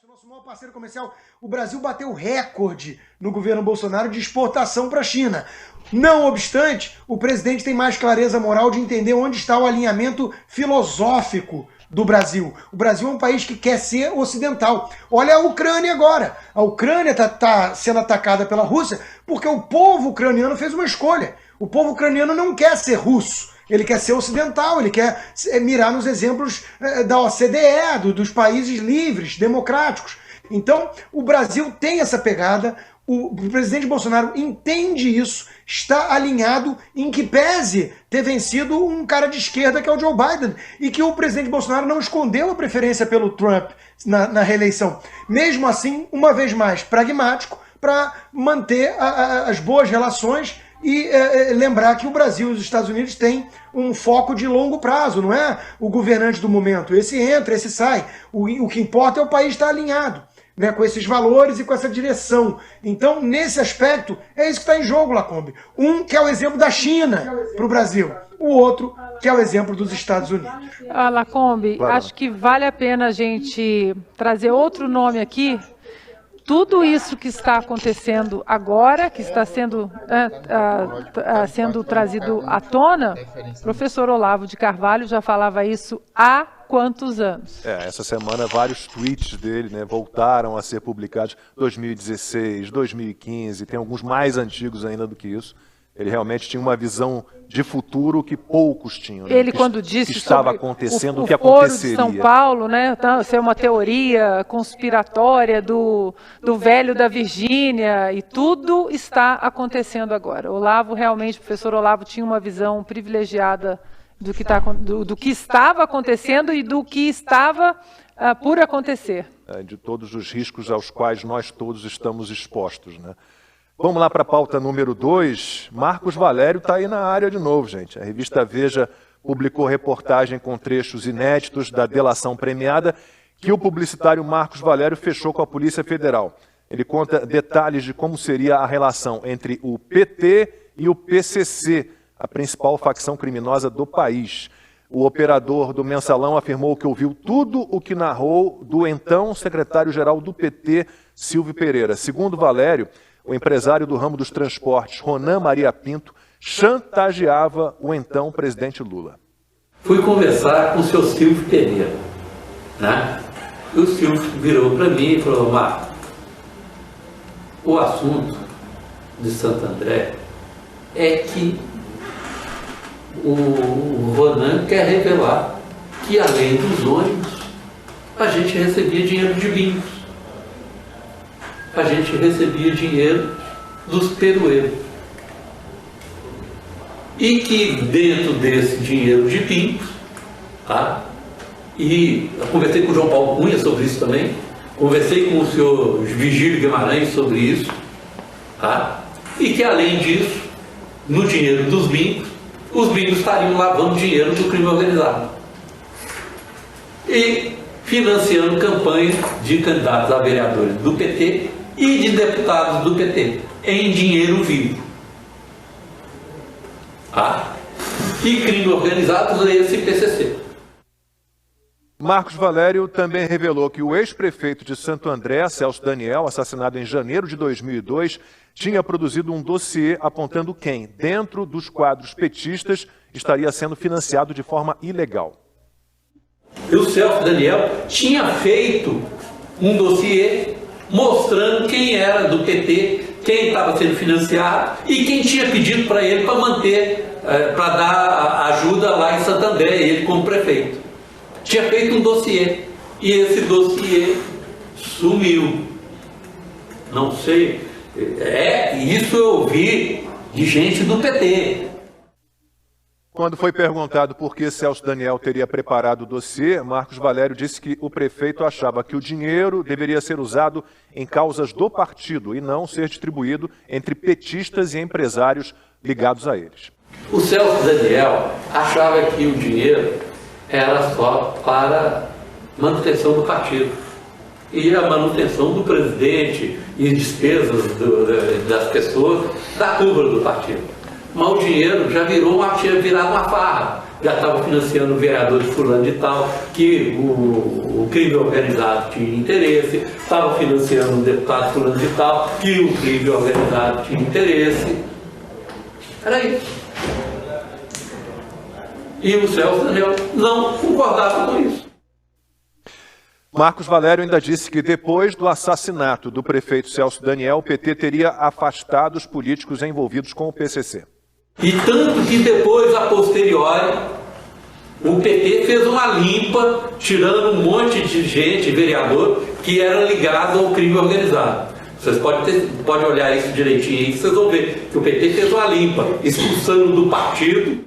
Nosso maior parceiro comercial, o Brasil bateu recorde no governo Bolsonaro de exportação para a China. Não obstante, o presidente tem mais clareza moral de entender onde está o alinhamento filosófico do Brasil. O Brasil é um país que quer ser ocidental. Olha a Ucrânia agora. A Ucrânia está sendo atacada pela Rússia porque o povo ucraniano fez uma escolha. O povo ucraniano não quer ser russo. Ele quer ser ocidental, ele quer mirar nos exemplos da OCDE, dos países livres, democráticos. Então, o Brasil tem essa pegada, o presidente Bolsonaro entende isso, está alinhado em que pese ter vencido um cara de esquerda que é o Joe Biden, e que o presidente Bolsonaro não escondeu a preferência pelo Trump na reeleição. Mesmo assim, uma vez mais, pragmático, para manter as boas relações e lembrar que o Brasil e os Estados Unidos têm um foco de longo prazo, não é o governante do momento. Esse entra, esse sai. O que importa é o país estar alinhado, né, com esses valores e com essa direção. Então, nesse aspecto, é isso que está em jogo, Lacombe. Um que é o exemplo da China para o Brasil, o outro que é o exemplo dos Estados Unidos. Lacombe, claro. Acho que vale a pena a gente trazer outro nome aqui. Tudo isso que está acontecendo agora, que está sendo trazido à tona, o professor Olavo de Carvalho já falava isso há quantos anos? Essa semana vários tweets dele, né, voltaram a ser publicados, 2016, 2015, tem alguns mais antigos ainda do que isso. Ele realmente tinha uma visão de futuro que poucos tinham. Né? Ele, quando disse que estava acontecendo, o que foro aconteceria. de São Paulo, né, ser uma teoria conspiratória do velho da Virgínia, e tudo está acontecendo agora. Olavo, realmente, o professor Olavo tinha uma visão privilegiada do que estava acontecendo e do que estava por acontecer. De todos os riscos aos quais nós todos estamos expostos, né? Vamos lá para a pauta número 2. Marcos Valério está aí na área de novo, gente. A revista Veja publicou reportagem com trechos inéditos da delação premiada que o publicitário Marcos Valério fechou com a Polícia Federal. Ele conta detalhes de como seria a relação entre o PT e o PCC, a principal facção criminosa do país. O operador do Mensalão afirmou que ouviu tudo o que narrou do então secretário-geral do PT, Silvio Pereira. Segundo Valério, o empresário do ramo dos transportes, Ronan Maria Pinto, chantageava o então presidente Lula. Fui conversar com o seu Silvio Pereira, né? E o Silvio virou para mim e falou: Marco, o assunto de Santo André é que o Ronan quer revelar que, além dos ônibus, a gente recebia dinheiro de bingos. A gente recebia dinheiro dos peroeiros. E que dentro desse dinheiro de bingos, tá? E eu conversei com o João Paulo Cunha sobre isso também, conversei com o senhor Vigílio Guimarães sobre isso, tá? E que, além disso, no dinheiro dos bingos, os bingos estariam lavando dinheiro do crime organizado e financiando campanha de candidatos a vereadores do PT e de deputados do PT em dinheiro vivo. E crime organizado é esse PCC. Marcos Valério também revelou que o ex-prefeito de Santo André, Celso Daniel, assassinado em janeiro de 2002, tinha produzido um dossiê apontando quem, dentro dos quadros petistas, estaria sendo financiado de forma ilegal. E o Celso Daniel tinha feito um dossiê mostrando quem era do PT, quem estava sendo financiado e quem tinha pedido para ele para manter, para dar ajuda lá em Santo André, ele como prefeito. Tinha feito um dossiê e esse dossiê sumiu. Não sei, isso eu ouvi de gente do PT. Quando foi perguntado por que Celso Daniel teria preparado o dossiê, Marcos Valério disse que o prefeito achava que o dinheiro deveria ser usado em causas do partido e não ser distribuído entre petistas e empresários ligados a eles. O Celso Daniel achava que o dinheiro era só para manutenção do partido. E a manutenção do presidente e despesas das pessoas da cúpula do partido. Mas o dinheiro já tinha virado uma farra. já estava financiando o vereador de fulano de tal, que o crime organizado tinha interesse, estava financiando um deputado fulano de tal, que o crime organizado tinha interesse. Era isso. E o Celso Daniel não concordava com isso. Marcos Valério ainda disse que depois do assassinato do prefeito Celso Daniel, o PT teria afastado os políticos envolvidos com o PCC. E tanto que depois, a posteriori, o PT fez uma limpa, tirando um monte de gente, vereador, que era ligado ao crime organizado. Vocês podem olhar isso direitinho aí, que vocês vão ver que o PT fez uma limpa, expulsando do partido.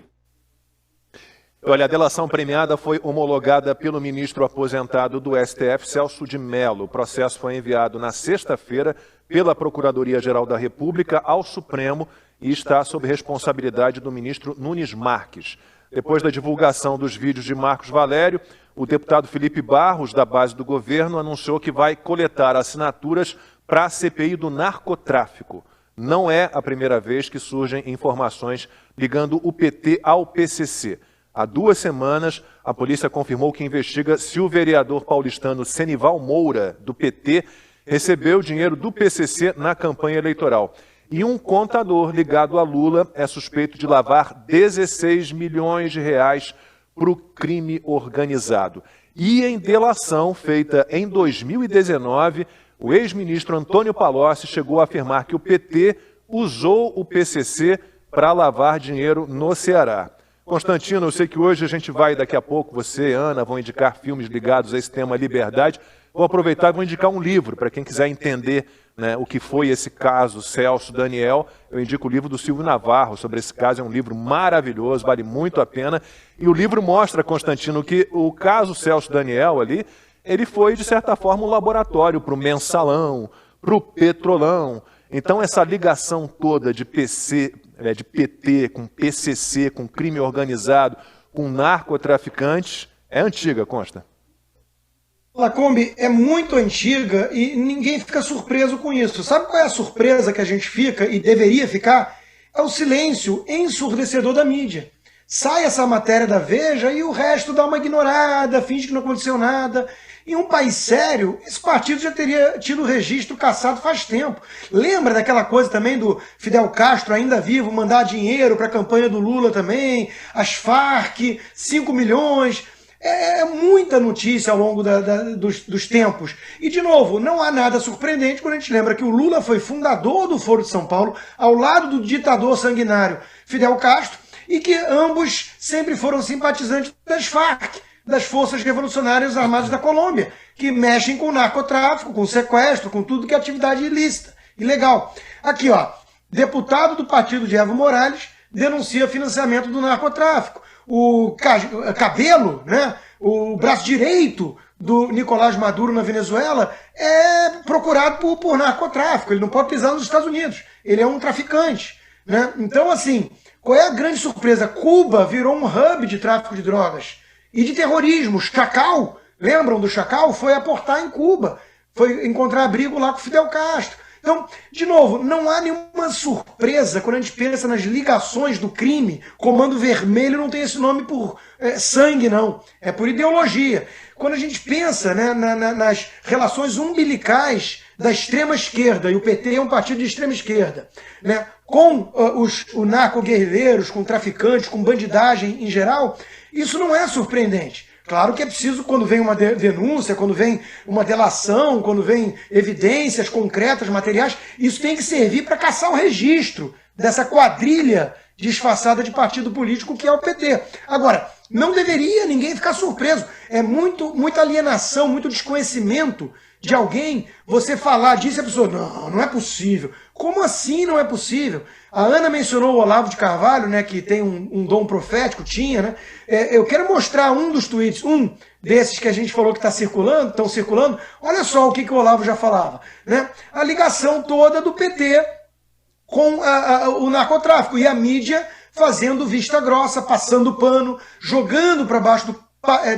Olha, a delação premiada foi homologada pelo ministro aposentado do STF, Celso de Mello. O processo foi enviado na sexta-feira pela Procuradoria-Geral da República ao Supremo e está sob responsabilidade do ministro Nunes Marques. Depois da divulgação dos vídeos de Marcos Valério, o deputado Felipe Barros, da base do governo, anunciou que vai coletar assinaturas para a CPI do narcotráfico. Não é a primeira vez que surgem informações ligando o PT ao PCC. Há 2 semanas, a polícia confirmou que investiga se o vereador paulistano Senival Moura, do PT, recebeu dinheiro do PCC na campanha eleitoral. E um contador ligado a Lula é suspeito de lavar 16 milhões de reais para o crime organizado. E em delação feita em 2019, o ex-ministro Antônio Palocci chegou a afirmar que o PT usou o PCC para lavar dinheiro no Ceará. Constantino, eu sei que hoje a gente vai, daqui a pouco, você, Ana, vão indicar filmes ligados a esse tema liberdade. Vou aproveitar e vou indicar um livro, para quem quiser entender, né, o que foi esse caso Celso Daniel. Eu indico o livro do Silvio Navarro sobre esse caso, é um livro maravilhoso, vale muito a pena. E o livro mostra, Constantino, que o caso Celso Daniel ali, ele foi, de certa forma, um laboratório para o Mensalão, para o Petrolão. Então, essa ligação toda de PT com PCC, com crime organizado, com narcotraficantes, é antiga, Consta? Lacombe, é muito antiga e ninguém fica surpreso com isso. Sabe qual é a surpresa que a gente fica e deveria ficar? É o silêncio ensurdecedor da mídia. Sai essa matéria da Veja e o resto dá uma ignorada, finge que não aconteceu nada. Em um país sério, esse partido já teria tido o registro cassado faz tempo. Lembra daquela coisa também do Fidel Castro, ainda vivo, mandar dinheiro para a campanha do Lula também, as Farc, 5 milhões... É muita notícia ao longo dos tempos. E, de novo, não há nada surpreendente quando a gente lembra que o Lula foi fundador do Foro de São Paulo, ao lado do ditador sanguinário Fidel Castro, e que ambos sempre foram simpatizantes das Farc, das Forças Revolucionárias Armadas da Colômbia, que mexem com o narcotráfico, com o sequestro, com tudo que é atividade ilícita, ilegal. Aqui, ó, deputado do partido de Evo Morales denuncia financiamento do narcotráfico. O Cabelo, né, o braço direito do Nicolás Maduro na Venezuela, é procurado por narcotráfico. Ele não pode pisar nos Estados Unidos. Ele é um traficante, né? Então, assim, qual é a grande surpresa? Cuba virou um hub de tráfico de drogas e de terrorismo. Chacal, lembram do Chacal? Foi aportar em Cuba. Foi encontrar abrigo lá com Fidel Castro. Então, de novo, não há nenhuma surpresa quando a gente pensa nas ligações do crime. Comando Vermelho não tem esse nome por sangue, não. É por ideologia. Quando a gente pensa, né, nas relações umbilicais da extrema esquerda, e o PT é um partido de extrema esquerda, né, com os narco-guerrilheiros, com traficantes, com bandidagem em geral, isso não é surpreendente. Claro que é preciso, quando vem uma denúncia, quando vem uma delação, quando vem evidências concretas, materiais, isso tem que servir para caçar o registro dessa quadrilha disfarçada de partido político que é o PT. Agora, não deveria ninguém ficar surpreso. É muita alienação, muito desconhecimento de alguém você falar disso e a pessoa, não é possível. Como assim não é possível? A Ana mencionou o Olavo de Carvalho, né, que tem um dom profético, tinha, né? Eu quero mostrar um dos tweets, um desses que a gente falou que estão circulando. Olha só o que o Olavo já falava, né? A ligação toda do PT com o narcotráfico e a mídia fazendo vista grossa, passando pano, jogando para baixo do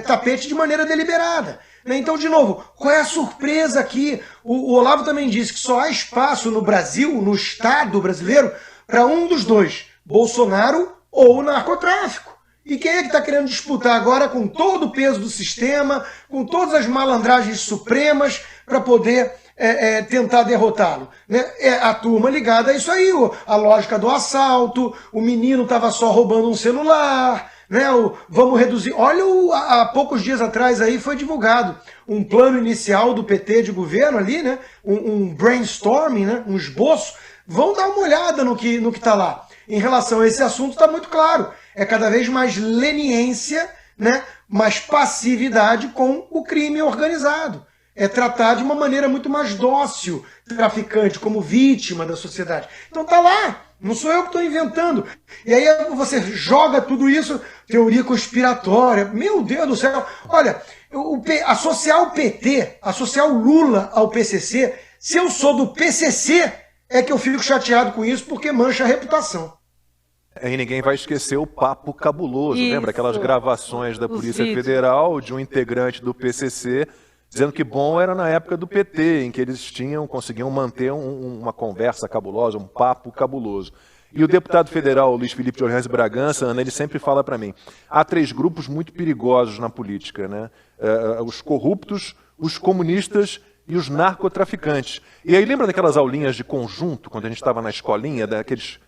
tapete de maneira deliberada. Então, de novo, qual é a surpresa aqui? O Olavo também disse que só há espaço no Brasil, no Estado brasileiro, para um dos dois, Bolsonaro ou narcotráfico. E quem é que está querendo disputar agora com todo o peso do sistema, com todas as malandragens supremas para poder tentar derrotá-lo? Né? É a turma ligada a isso aí, a lógica do assalto, o menino estava só roubando um celular, né? Vamos reduzir. Olha, há poucos dias atrás aí foi divulgado um plano inicial do PT de governo ali, né? Um brainstorming, né? Um esboço. Vão dar uma olhada no que está lá. Em relação a esse assunto está muito claro. É cada vez mais leniência, né? Mais passividade com o crime organizado. É tratar de uma maneira muito mais dócil o traficante, como vítima da sociedade. Então tá lá, não sou eu que estou inventando. E aí você joga tudo isso, teoria conspiratória, meu Deus do céu. Olha, associar o PT, associar o Lula ao PCC, se eu sou do PCC, é que eu fico chateado com isso, porque mancha a reputação. E ninguém vai esquecer o papo cabuloso, Isso. Lembra aquelas gravações da Polícia Federal de um integrante do PCC dizendo que bom era na época do PT, em que eles conseguiam manter uma conversa cabulosa, um papo cabuloso. E o deputado federal Luiz Felipe de Orleans Bragança, Ana, ele sempre fala para mim, há 3 grupos muito perigosos na política, né? Os corruptos, os comunistas e os narcotraficantes. E aí lembra daquelas aulinhas de conjunto, quando a gente estava na escolinha,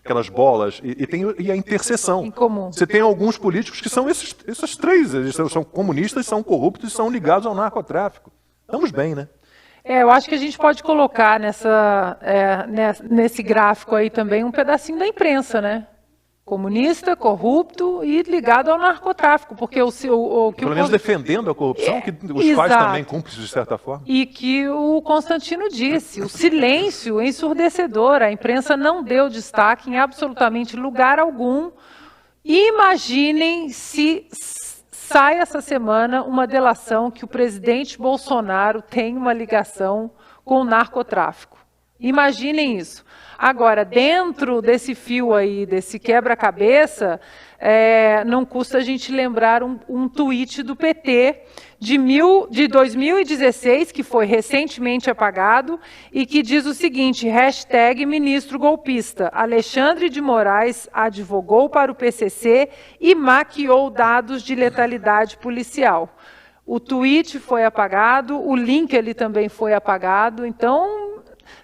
aquelas bolas, e a interseção. Em comum. Você tem alguns políticos que são esses 3, eles são comunistas, são corruptos e são ligados ao narcotráfico. Estamos bem, né? Eu acho que a gente pode colocar nesse gráfico aí também um pedacinho da imprensa, né? Comunista, corrupto e ligado ao narcotráfico, porque Pelo menos defendendo a corrupção, que os Exato. pais também cúmplices de certa forma. E que o Constantino disse, o silêncio ensurdecedor, a imprensa não deu destaque em absolutamente lugar algum. Imaginem se sai essa semana uma delação que o presidente Bolsonaro tem uma ligação com o narcotráfico. Imaginem isso. Agora, dentro desse fio aí, desse quebra-cabeça, não custa a gente lembrar um tweet do PT de 2016, que foi recentemente apagado, e que diz o seguinte, #ministro golpista, Alexandre de Moraes advogou para o PCC e maquiou dados de letalidade policial. O tweet foi apagado, o link ele também foi apagado, então...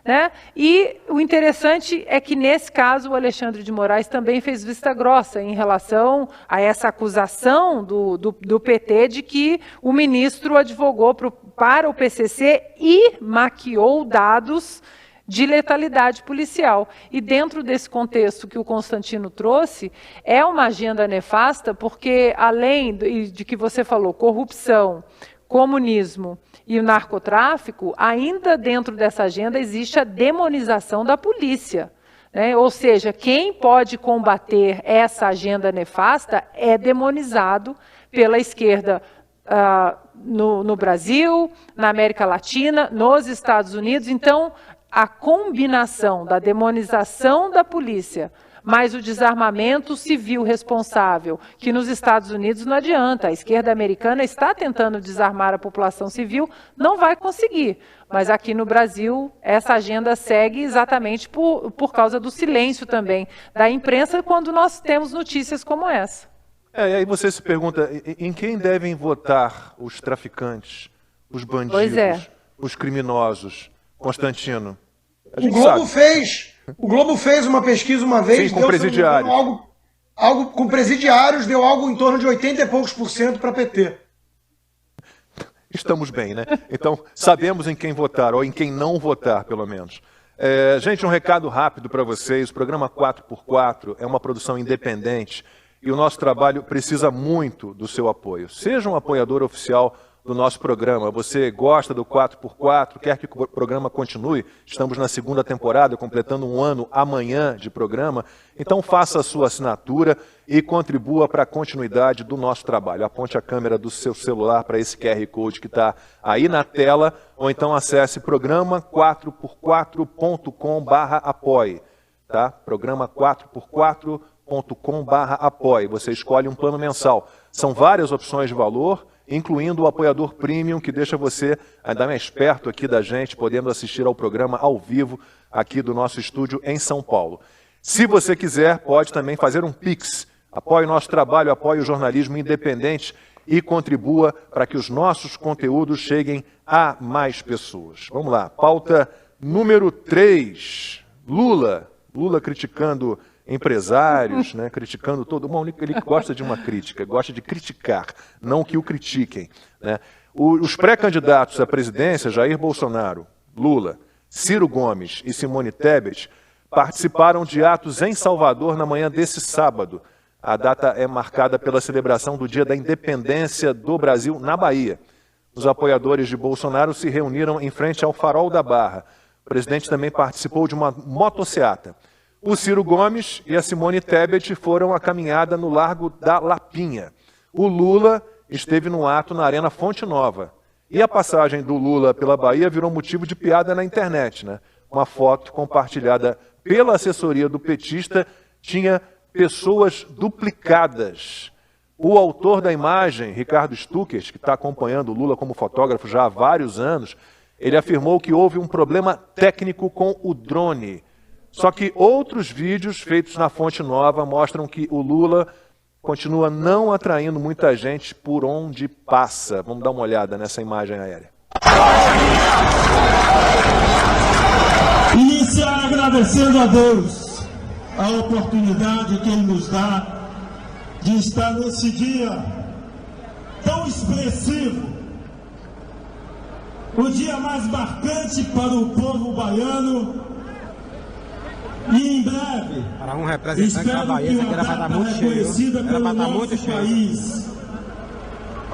Né? E o interessante é que, nesse caso, o Alexandre de Moraes também fez vista grossa em relação a essa acusação do PT de que o ministro advogou para o PCC e maquiou dados de letalidade policial. E dentro desse contexto que o Constantino trouxe, é uma agenda nefasta, porque além de que você falou, corrupção, comunismo e o narcotráfico, ainda dentro dessa agenda existe a demonização da polícia. Né? Ou seja, quem pode combater essa agenda nefasta é demonizado pela esquerda no Brasil, na América Latina, nos Estados Unidos. Então, a combinação da demonização da polícia mas o desarmamento civil responsável, que nos Estados Unidos não adianta. A esquerda americana está tentando desarmar a população civil, não vai conseguir. Mas aqui no Brasil, essa agenda segue exatamente por causa do silêncio também da imprensa, quando nós temos notícias como essa. E aí você se pergunta, em quem devem votar os traficantes, os bandidos, os criminosos? Constantino, a gente sabe. O Globo fez uma pesquisa uma vez, sim, com presidiários. Algo com presidiários, deu algo em torno de 80 e poucos % para PT. Estamos bem, né? Então, sabemos em quem votar, ou em quem não votar, pelo menos. Gente, um recado rápido para vocês. O programa 4x4 é uma produção independente e o nosso trabalho precisa muito do seu apoio. Seja um apoiador oficial do nosso programa. Você gosta do 4x4, quer que o programa continue? Estamos na 2ª temporada, completando 1 ano amanhã de programa. Então faça a sua assinatura e contribua para a continuidade do nosso trabalho. Aponte a câmera do seu celular para esse QR Code que está aí na tela, ou então acesse programa4x4.com/apoie. Tá? Programa 4x4.com/apoie. Você escolhe um plano mensal. São várias opções de valor, incluindo o apoiador premium, que deixa você ainda mais perto aqui da gente, podendo assistir ao programa ao vivo aqui do nosso estúdio em São Paulo. Se você quiser, pode também fazer um Pix Apoie o nosso trabalho, apoie o jornalismo independente e contribua para que os nossos conteúdos cheguem a mais pessoas. Vamos lá, pauta número 3. Lula criticando empresários, né, criticando todo mundo. Ele gosta de uma crítica, gosta de criticar, não que o critiquem, né? Os pré-candidatos à presidência, Jair Bolsonaro, Lula, Ciro Gomes e Simone Tebet, participaram de atos em Salvador na manhã desse sábado. A data é marcada pela celebração do Dia da Independência do Brasil na Bahia. Os apoiadores de Bolsonaro se reuniram em frente ao Farol da Barra. O presidente também participou de uma motociata. O Ciro Gomes e a Simone Tebet foram à caminhada no Largo da Lapinha. O Lula esteve no ato na Arena Fonte Nova. E a passagem do Lula pela Bahia virou motivo de piada na internet, né? Uma foto compartilhada pela assessoria do petista tinha pessoas duplicadas. O autor da imagem, Ricardo Stuckert, que está acompanhando o Lula como fotógrafo já há vários anos, ele afirmou que houve um problema técnico com o drone. Só que outros vídeos feitos na Fonte Nova mostram que o Lula continua não atraindo muita gente por onde passa. Vamos dar uma olhada nessa imagem aérea. Iniciar agradecendo a Deus a oportunidade que Ele nos dá de estar nesse dia tão expressivo, o dia mais marcante para o povo baiano. E em breve, para um representante da Bahia, que uma data reconhecida pelo nosso país.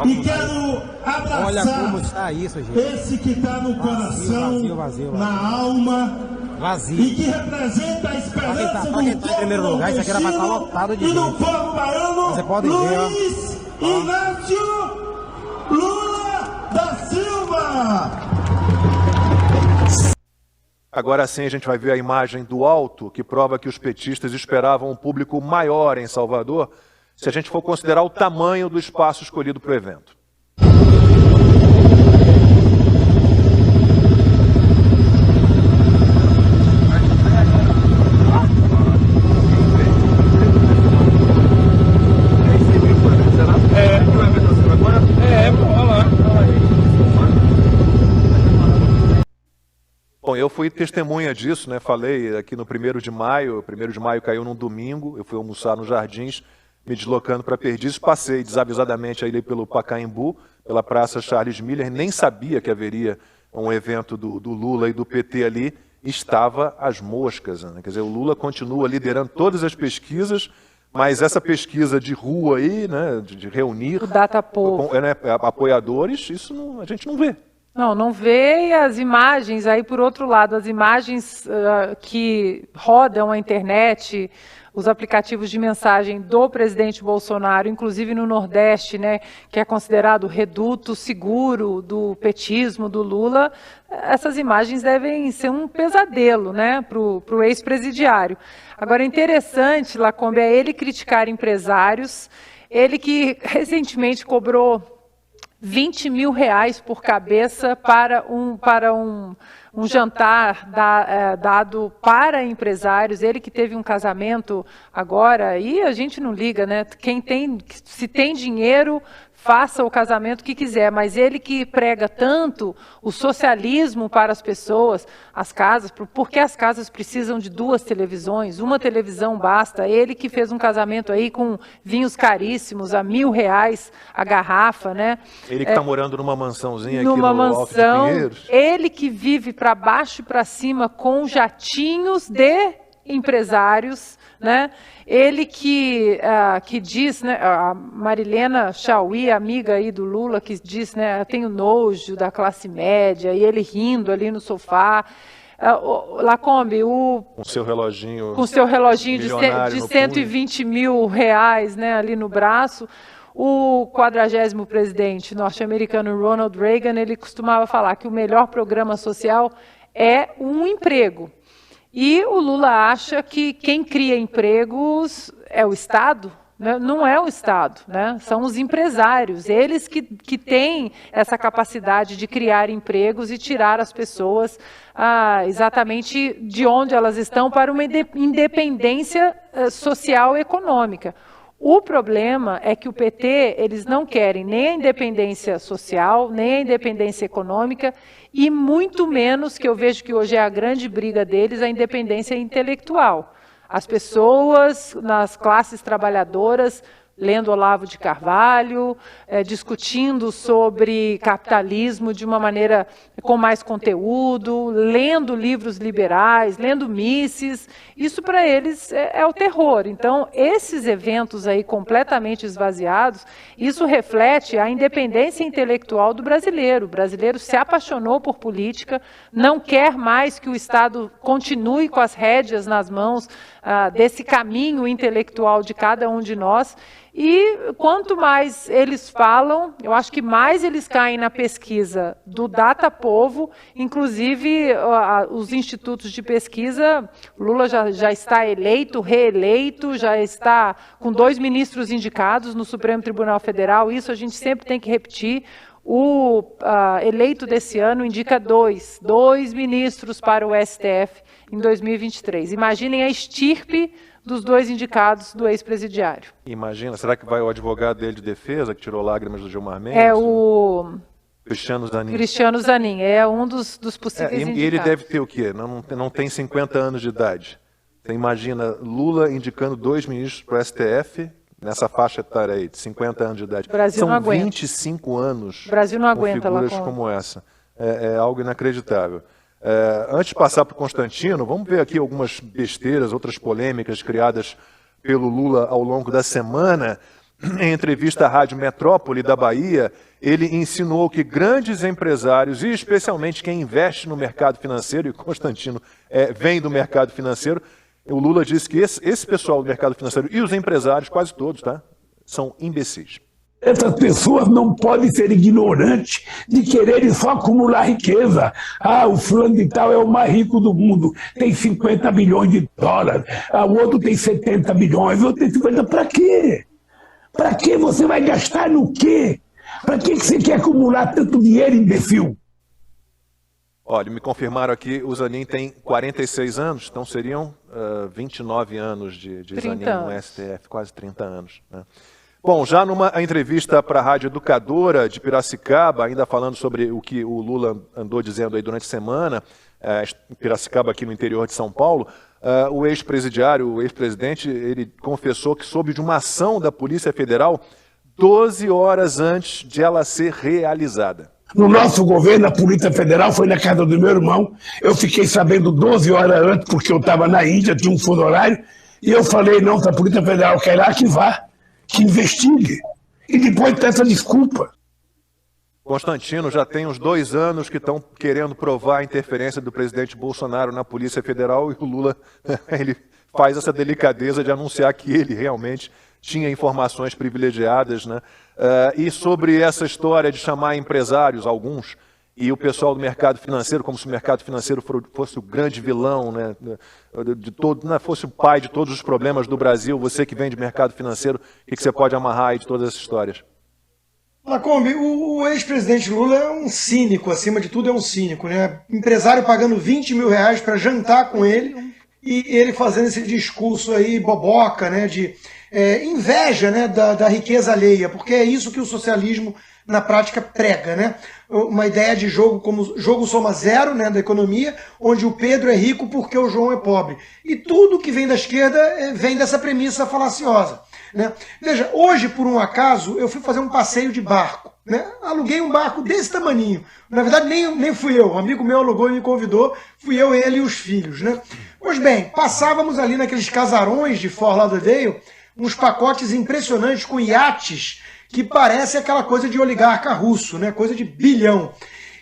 E quero abraçar, olha como está isso, gente, esse que está no coração, vazio, na alma, vazio, e que representa a esperança do povo em primeiro lugar. Isso aqui era para estar lotado de gente. E do povo baiano, você pode Luiz Inácio Lula da Silva. Agora sim a gente vai ver a imagem do alto, que prova que os petistas esperavam um público maior em Salvador, se a gente for considerar o tamanho do espaço escolhido para o evento. Bom, eu fui testemunha disso, né? Falei aqui no 1º de maio, 1º de maio caiu num domingo, eu fui almoçar nos Jardins, me deslocando para Perdizes, passei desavisadamente aí pelo Pacaembu, pela Praça Charles Miller, nem sabia que haveria um evento do Lula e do PT ali, estava às moscas, né? Quer dizer, o Lula continua liderando todas as pesquisas, mas essa pesquisa de rua aí, né, de reunir apoiadores, isso não, a gente não vê. Não vê, e as imagens aí, por outro lado, as imagens que rodam a internet, os aplicativos de mensagem do presidente Bolsonaro, inclusive no Nordeste, né, que é considerado o reduto seguro do petismo, do Lula, essas imagens devem ser um pesadelo, né, para o ex-presidiário. Agora, interessante, Lacombe, é ele criticar empresários, ele que recentemente cobrou R$20 mil por cabeça para um jantar dado para empresários. Ele que teve um casamento agora, e a gente não liga, né? Se tem dinheiro, faça o casamento que quiser, mas ele que prega tanto o socialismo para as pessoas, as casas, porque as casas precisam de 2 televisões, uma televisão basta. Ele que fez um casamento aí com vinhos caríssimos, a R$1.000 a garrafa, né? Ele que está morando numa mansãozinha aqui no Alto de Pinheiros. Ele que vive para baixo e para cima com jatinhos de empresários, né? Ele que diz, né, a Marilena Chauí, amiga aí do Lula, que diz, né, eu tenho nojo da classe média, e ele rindo ali no sofá. Lacombe, com seu reloginho de 120 mil reais, né, ali no braço. O 40º presidente norte-americano Ronald Reagan, ele costumava falar que o melhor programa social é um emprego. E o Lula acha que quem cria empregos é o Estado, né? Não é o Estado, né? São os empresários, eles que têm essa capacidade de criar empregos e tirar as pessoas exatamente de onde elas estão para uma independência social e econômica. O problema é que o PT, eles não querem nem a independência social, nem a independência econômica, e muito menos, que eu vejo que hoje é a grande briga deles, a independência intelectual. As pessoas nas classes trabalhadoras, lendo Olavo de Carvalho, discutindo sobre capitalismo de uma maneira com mais conteúdo, lendo livros liberais, lendo Mises, isso para eles é o terror. Então, esses eventos aí completamente esvaziados, isso reflete a independência intelectual do brasileiro. O brasileiro se apaixonou por política, não quer mais que o Estado continue com as rédeas nas mãos desse caminho intelectual de cada um de nós. E quanto mais eles falam, eu acho que mais eles caem na pesquisa do Datapovo, inclusive os institutos de pesquisa. Lula já está eleito, reeleito, já está com 2 ministros indicados no Supremo Tribunal Federal, isso a gente sempre tem que repetir. O eleito desse ano indica 2 ministros para o STF em 2023. Imaginem a estirpe dos 2 indicados do ex-presidiário. Imagina, será que vai o advogado dele de defesa, que tirou lágrimas do Gilmar Mendes? É o Cristiano Zanin. Cristiano Zanin, é um dos possíveis indicados. E ele deve ter o quê? Não tem 50 anos de idade. Você imagina Lula indicando 2 ministros para o STF, nessa faixa etária aí, de 50 anos de idade. O Brasil São não aguenta. 25 anos O Brasil não aguenta com figuras como essa. É algo inacreditável. Antes de passar para o Constantino, vamos ver aqui algumas besteiras, outras polêmicas criadas pelo Lula ao longo da semana. Em entrevista à Rádio Metrópole da Bahia, ele insinuou que grandes empresários, e especialmente quem investe no mercado financeiro, e Constantino vem do mercado financeiro, o Lula disse que esse pessoal do mercado financeiro e os empresários, quase todos, tá, são imbecis. Essas pessoas não podem ser ignorantes de quererem só acumular riqueza. O fulano de tal é o mais rico do mundo, tem 50 bilhões de dólares, o outro tem 70 bilhões, o outro tem 50. Para quê? Para que você vai gastar no quê? Para que você quer acumular tanto dinheiro, imbecil? Olha, me confirmaram aqui, o Zanin tem 46 anos, então seriam 29 anos de Zanin no STF, quase 30 anos, né? Bom, já numa entrevista para a Rádio Educadora de Piracicaba, ainda falando sobre o que o Lula andou dizendo aí durante a semana, Piracicaba aqui no interior de São Paulo, o ex-presidiário, o ex-presidente, ele confessou que soube de uma ação da Polícia Federal 12 horas antes de ela ser realizada. No nosso governo, a Polícia Federal foi na casa do meu irmão, eu fiquei sabendo 12 horas antes, porque eu estava na Índia, tinha um fuso horário, e eu falei, não, se a Polícia Federal quer lá, que vá. Que investigue, e depois tem essa desculpa. Constantino, já tem uns 2 anos que estão querendo provar a interferência do presidente Bolsonaro na Polícia Federal, e o Lula ele faz essa delicadeza de anunciar que ele realmente tinha informações privilegiadas, né? E sobre essa história de chamar empresários, alguns, e o pessoal do mercado financeiro, como se o mercado financeiro fosse o grande vilão, né, fosse o pai de todos os problemas do Brasil. Você que vem de mercado financeiro, o que você pode amarrar aí de todas essas histórias? Lacombe, o ex-presidente Lula é um cínico, acima de tudo é um cínico, né? Empresário pagando 20 mil reais para jantar com ele, e ele fazendo esse discurso aí boboca, né, de inveja, né, da riqueza alheia, porque é isso que o socialismo na prática prega, né? Uma ideia de jogo como jogo soma zero, né, da economia, onde o Pedro é rico porque o João é pobre. E tudo que vem da esquerda vem dessa premissa falaciosa, né? Veja, hoje, por um acaso, eu fui fazer um passeio de barco, né? Aluguei um barco desse tamaninho. Na verdade, nem fui eu. Um amigo meu alugou e me convidou. Fui eu, ele e os filhos, né? Pois bem, passávamos ali naqueles casarões de Fort Lauderdale, uns pacotes impressionantes com iates que parece aquela coisa de oligarca russo, né? Coisa de bilhão.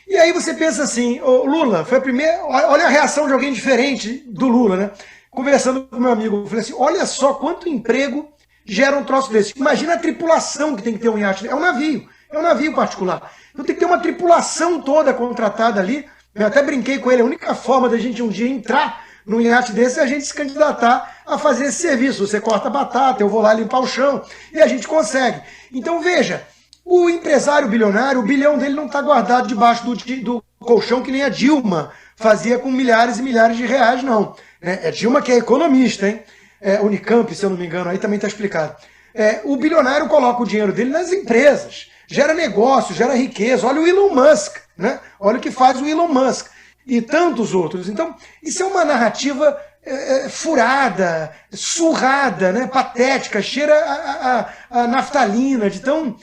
E aí você pensa assim, Lula, foi a primeira... Olha a reação de alguém diferente do Lula, né? Conversando com meu amigo, eu falei assim, olha só quanto emprego gera um troço desse. Imagina a tripulação que tem que ter um iate. É um navio particular. Então tem que ter uma tripulação toda contratada ali. Eu até brinquei com ele, a única forma da gente um dia entrar num iate desse é a gente se candidatar a fazer esse serviço. Você corta a batata, eu vou lá limpar o chão, e a gente consegue. Então veja, o empresário bilionário, o bilhão dele não está guardado debaixo do colchão que nem a Dilma fazia com milhares e milhares de reais, não. É Dilma que é economista, hein? Unicamp, se eu não me engano, aí também está explicado. O bilionário coloca o dinheiro dele nas empresas, gera negócio, gera riqueza. Olha o Elon Musk, né? Olha o que faz o Elon Musk e tantos outros. Então, isso é uma narrativa furada, surrada, né? Patética, cheira a naftalina, de tão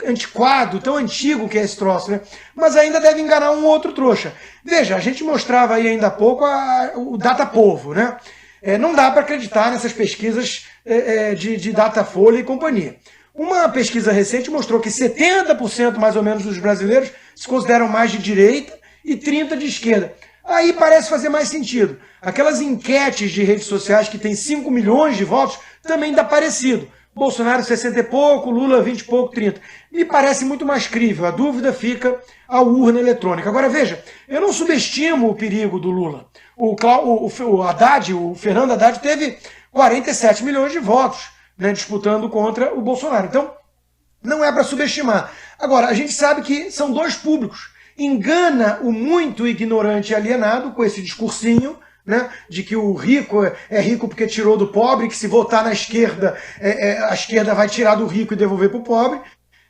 antiquado, tão antigo que é esse troço, né? Mas ainda deve enganar um outro trouxa. Veja, a gente mostrava aí ainda há pouco o Datapovo, né? Não dá para acreditar nessas pesquisas de Datafolha e companhia. Uma pesquisa recente mostrou que 70% mais ou menos dos brasileiros se consideram mais de direita e 30% de esquerda. Aí parece fazer mais sentido. Aquelas enquetes de redes sociais que tem 5 milhões de votos também dá parecido. Bolsonaro 60 e pouco, Lula 20 e pouco, 30. Me parece muito mais crível. A dúvida fica à urna eletrônica. Agora veja, eu não subestimo o perigo do Lula. O Haddad, o Fernando Haddad teve 47 milhões de votos, né, disputando contra o Bolsonaro. Então, não é para subestimar. Agora, a gente sabe que são dois públicos. Engana o muito ignorante e alienado com esse discursinho, né, de que o rico é rico porque tirou do pobre, que se votar na esquerda, a esquerda vai tirar do rico e devolver para o pobre,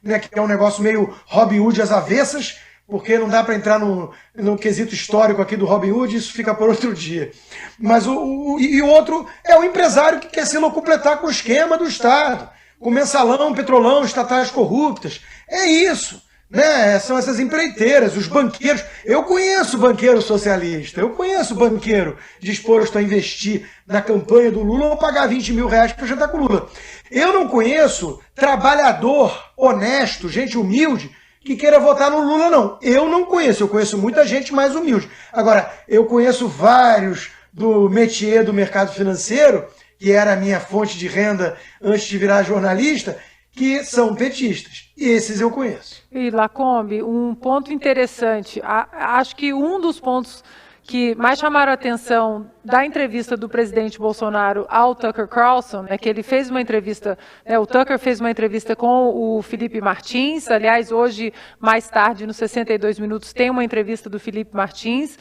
né, que é um negócio meio Robin Hood às avessas, porque não dá para entrar no quesito histórico aqui do Robin Hood, isso fica por outro dia. Mas o outro é o empresário que quer se locupletar com o esquema do Estado, com mensalão, petrolão, estatais corruptas. É isso. Né? São essas empreiteiras, os banqueiros. Eu conheço banqueiro socialista, eu conheço banqueiro disposto a investir na campanha do Lula ou pagar 20 mil reais para jantar com o Lula. Eu não conheço trabalhador honesto, gente humilde, que queira votar no Lula, não. Eu não conheço, eu conheço muita gente mais humilde. Agora, eu conheço vários do métier do mercado financeiro, que era a minha fonte de renda antes de virar jornalista, que são petistas. E esses eu conheço. E Lacombe, um ponto interessante, acho que um dos pontos que mais chamaram a atenção da entrevista do presidente Bolsonaro ao Tucker Carlson, que ele fez uma entrevista, o Tucker fez uma entrevista com o Felipe Martins, aliás, hoje, mais tarde, nos 62 Minutos, tem uma entrevista do Felipe Martins,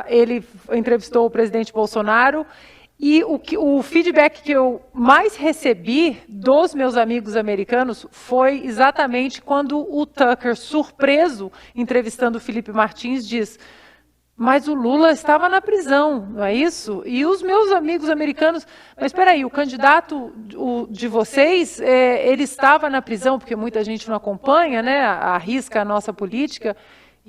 ele entrevistou o presidente Bolsonaro. E o feedback que eu mais recebi dos meus amigos americanos foi exatamente quando o Tucker, surpreso, entrevistando o Felipe Martins, diz: mas o Lula estava na prisão, não é isso? E os meus amigos americanos, mas espera aí, o candidato de vocês, ele estava na prisão, porque muita gente não acompanha, né, arrisca a nossa política.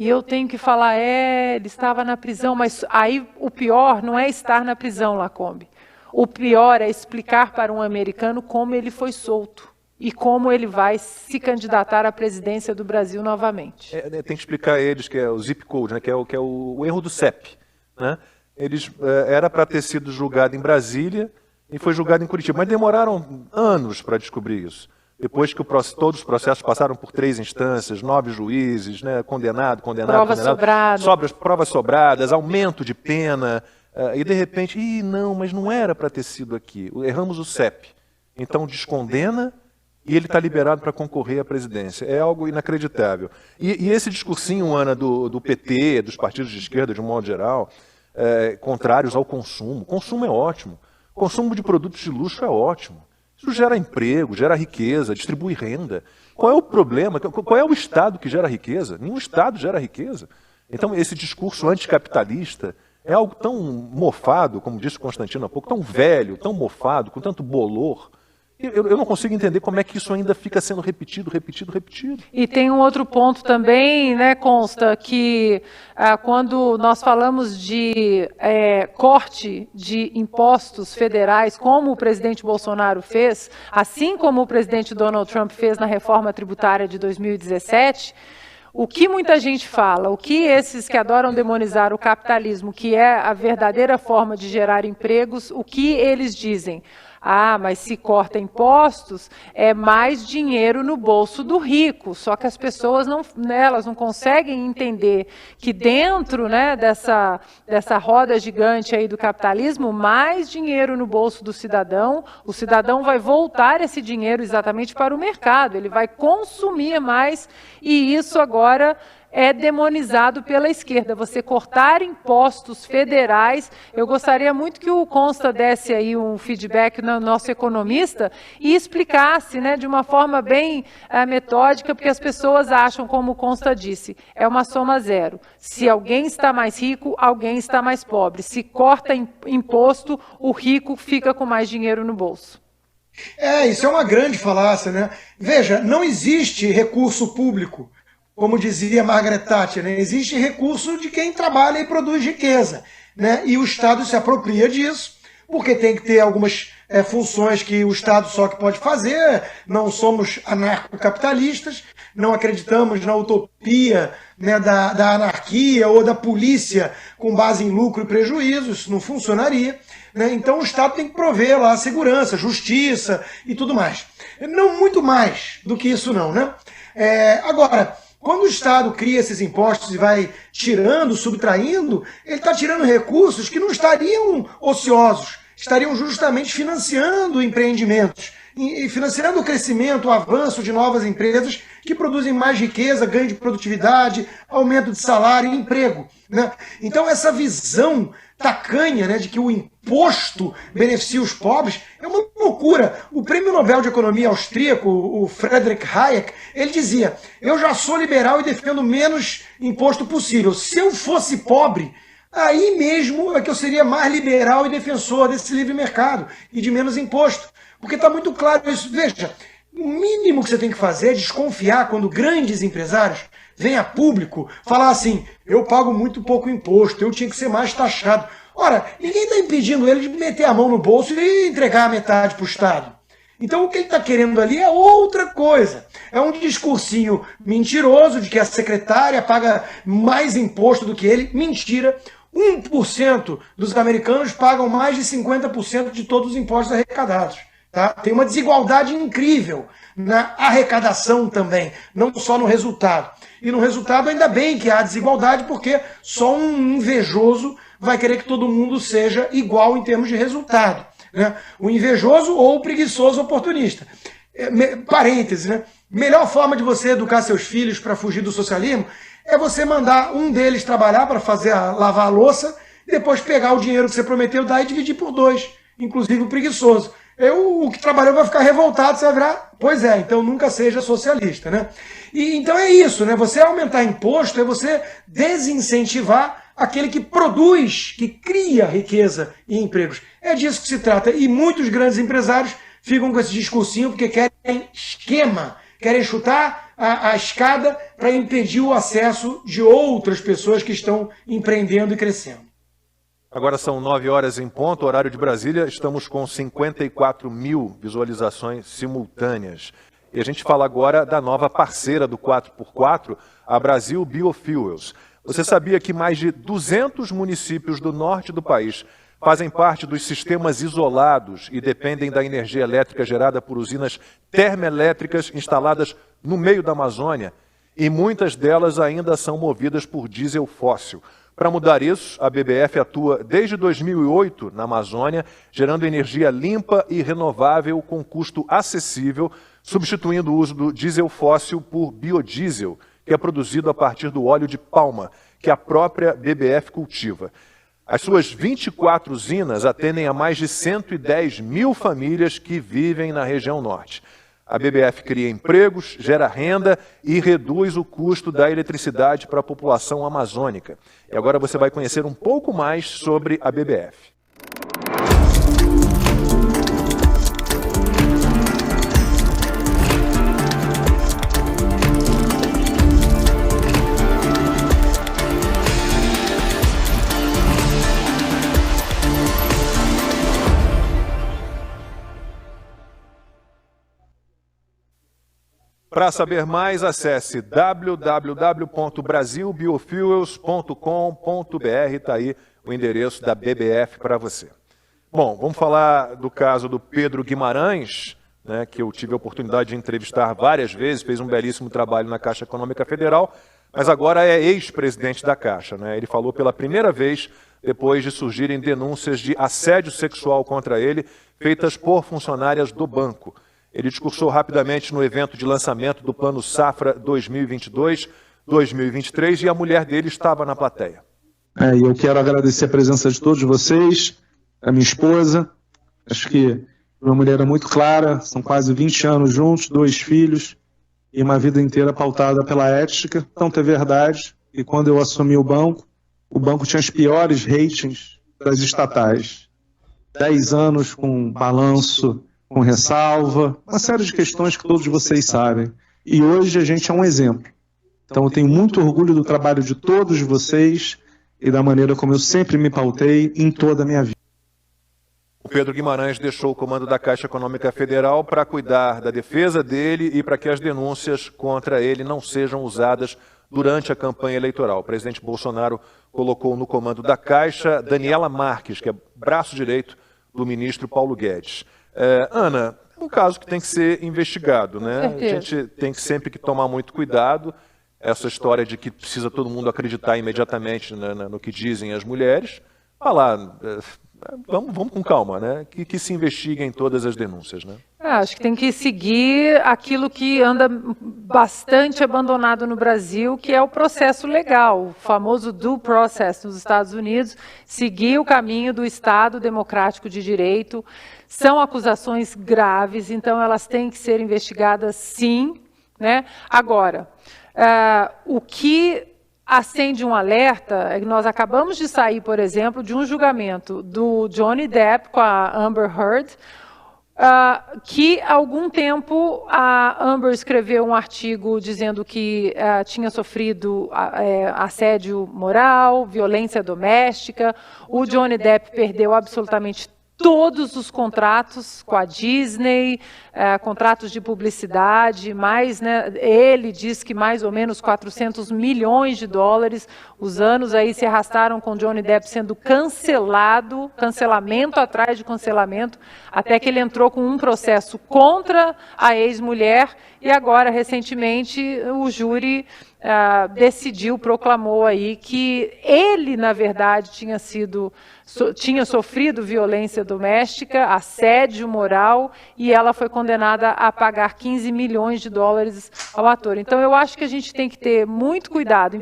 E eu tenho que falar, ele estava na prisão, mas aí o pior não é estar na prisão, Lacombe. O pior é explicar para um americano como ele foi solto e como ele vai se candidatar à presidência do Brasil novamente. Tem que explicar a eles que é o zip code, né, que é o erro do CEP. Né? Eles era para ter sido julgado em Brasília e foi julgado em Curitiba, mas demoraram anos para descobrir isso. Depois que todos os processos passaram por 3 instâncias, 9 juízes, né, condenado, provas sobradas, provas sobradas, aumento de pena, e de repente, não, mas não era para ter sido aqui, erramos o CEP. Então descondena e ele está liberado para concorrer à presidência. É algo inacreditável. E esse discursinho, Ana, do PT, dos partidos de esquerda, de um modo geral, contrários ao consumo. Consumo é ótimo. Consumo de produtos de luxo é ótimo. Isso gera emprego, gera riqueza, distribui renda. Qual é o problema? Qual é o Estado que gera riqueza? Nenhum Estado gera riqueza. Então, esse discurso anticapitalista é algo tão mofado, como disse Constantino há pouco, tão velho, tão mofado, com tanto bolor. Eu não consigo entender como é que isso ainda fica sendo repetido. E tem um outro ponto também, né, Consta, que quando nós falamos de corte de impostos federais, como o presidente Bolsonaro fez, assim como o presidente Donald Trump fez na reforma tributária de 2017, o que muita gente fala, o que esses que adoram demonizar o capitalismo, que é a verdadeira forma de gerar empregos, o que eles dizem? Mas se corta impostos, é mais dinheiro no bolso do rico. Só que as pessoas elas não conseguem entender que dentro, né, dessa roda gigante aí do capitalismo, mais dinheiro no bolso do cidadão, o cidadão vai voltar esse dinheiro exatamente para o mercado, ele vai consumir mais, e isso agora é demonizado pela esquerda. Você cortar impostos federais, eu gostaria muito que o Consta desse aí um feedback no nosso economista e explicasse, né, de uma forma bem metódica, porque as pessoas acham, como o Consta disse, é uma soma zero. Se alguém está mais rico, alguém está mais pobre. Se corta imposto, o rico fica com mais dinheiro no bolso. Isso é uma grande falácia, né? Veja, não existe recurso público, como dizia Margaret Thatcher, né? Existe recurso de quem trabalha e produz riqueza, né? E o Estado se apropria disso, porque tem que ter algumas funções que o Estado só que pode fazer. Não somos anarcocapitalistas, não acreditamos na utopia, né, da anarquia ou da polícia com base em lucro e prejuízo, isso não funcionaria, né? Então o Estado tem que prover lá segurança, justiça e tudo mais. Não muito mais do que isso não, né? Agora, quando o Estado cria esses impostos e vai tirando, subtraindo, ele está tirando recursos que não estariam ociosos, estariam justamente financiando empreendimentos, e financiando o crescimento, o avanço de novas empresas que produzem mais riqueza, ganho de produtividade, aumento de salário e emprego, né? Então essa visão tacanha, né, de que o imposto beneficia os pobres é uma loucura. O prêmio Nobel de Economia austríaco, o Friedrich Hayek, ele dizia: eu já sou liberal e defendo menos imposto possível. Se eu fosse pobre, aí mesmo é que eu seria mais liberal e defensor desse livre mercado e de menos imposto. Porque está muito claro isso. Veja, o mínimo que você tem que fazer é desconfiar quando grandes empresários vêm a público falar assim: eu pago muito pouco imposto, eu tinha que ser mais taxado. Ora, ninguém está impedindo ele de meter a mão no bolso e entregar a metade para o Estado. Então o que ele está querendo ali é outra coisa. É um discursinho mentiroso de que a secretária paga mais imposto do que ele. Mentira. 1% dos americanos pagam mais de 50% de todos os impostos arrecadados. Tá? Tem uma desigualdade incrível na arrecadação também, não só no resultado. E no resultado, ainda bem que há desigualdade, porque só um invejoso vai querer que todo mundo seja igual em termos de resultado, né? O invejoso ou o preguiçoso oportunista. Parêntese, né? Melhor forma de você educar seus filhos para fugir do socialismo é você mandar um deles trabalhar para lavar a louça e depois pegar o dinheiro que você prometeu dar e dividir por 2, inclusive o preguiçoso. O que trabalhou vai ficar revoltado, você vai virar, pois é, então nunca seja socialista, né? E então é isso, né? Você aumentar imposto é você desincentivar aquele que produz, que cria riqueza e empregos. É disso que se trata. E muitos grandes empresários ficam com esse discursinho porque querem esquema, querem chutar a escada para impedir o acesso de outras pessoas que estão empreendendo e crescendo. Agora são 9 horas em ponto, horário de Brasília, estamos com 54 mil visualizações simultâneas. E a gente fala agora da nova parceira do 4x4, a Brasil Biofuels. Você sabia que mais de 200 municípios do norte do país fazem parte dos sistemas isolados e dependem da energia elétrica gerada por usinas termoelétricas instaladas no meio da Amazônia? E muitas delas ainda são movidas por diesel fóssil. Para mudar isso, a BBF atua desde 2008 na Amazônia, gerando energia limpa e renovável com custo acessível, substituindo o uso do diesel fóssil por biodiesel, que é produzido a partir do óleo de palma, que a própria BBF cultiva. As suas 24 usinas atendem a mais de 110 mil famílias que vivem na região norte. A BBF cria empregos, gera renda e reduz o custo da eletricidade para a população amazônica. E agora você vai conhecer um pouco mais sobre a BBF. Para saber mais, acesse www.brasilbiofuels.com.br, está aí o endereço da BBF para você. Bom, vamos falar do caso do Pedro Guimarães, né, que eu tive a oportunidade de entrevistar várias vezes, fez um belíssimo trabalho na Caixa Econômica Federal, mas agora é ex-presidente da Caixa, né? Ele falou pela primeira vez, depois de surgirem denúncias de assédio sexual contra ele, feitas por funcionárias do banco. Ele discursou rapidamente no evento de lançamento do Plano Safra 2022, 2023, e a mulher dele estava na plateia. E eu quero agradecer a presença de todos vocês, a minha esposa. Acho que uma mulher é muito clara, são quase 20 anos juntos, 2 filhos, e uma vida inteira pautada pela ética. Tanto é verdade que quando eu assumi o banco tinha os piores ratings das estatais. 10 anos com balanço, com ressalva, uma série de questões que todos vocês sabem. E hoje a gente é um exemplo. Então eu tenho muito orgulho do trabalho de todos vocês e da maneira como eu sempre me pautei em toda a minha vida. O Pedro Guimarães deixou o comando da Caixa Econômica Federal para cuidar da defesa dele e para que as denúncias contra ele não sejam usadas durante a campanha eleitoral. O presidente Bolsonaro colocou no comando da Caixa Daniela Marques, que é braço direito do ministro Paulo Guedes. Ana, é um caso que tem que ser investigado, né? A gente tem que sempre que tomar muito cuidado. Essa história de que precisa todo mundo acreditar imediatamente no que dizem as mulheres. Vamos com calma, né? Que se investiguem todas as denúncias, né? Acho que tem que seguir aquilo que anda bastante abandonado no Brasil, que é o processo legal, o famoso due process nos Estados Unidos, seguir o caminho do Estado democrático de direito. São acusações graves, então elas têm que ser investigadas sim, né? Agora, o que acende um alerta, nós acabamos de sair, por exemplo, de um julgamento do Johnny Depp com a Amber Heard, que há algum tempo a Amber escreveu um artigo dizendo que tinha sofrido assédio moral, violência doméstica. O Johnny Depp perdeu absolutamente todos os contratos com a Disney, contratos de publicidade, né, ele diz que mais ou menos 400 milhões de dólares, os anos aí se arrastaram com Johnny Depp sendo cancelado, cancelamento atrás de cancelamento, até que ele entrou com um processo contra a ex-mulher e agora, recentemente, o júri proclamou aí que ele, na verdade, tinha sofrido violência doméstica, assédio moral, e ela foi condenada a pagar 15 milhões de dólares ao ator. Então, eu acho que a gente tem que ter muito cuidado.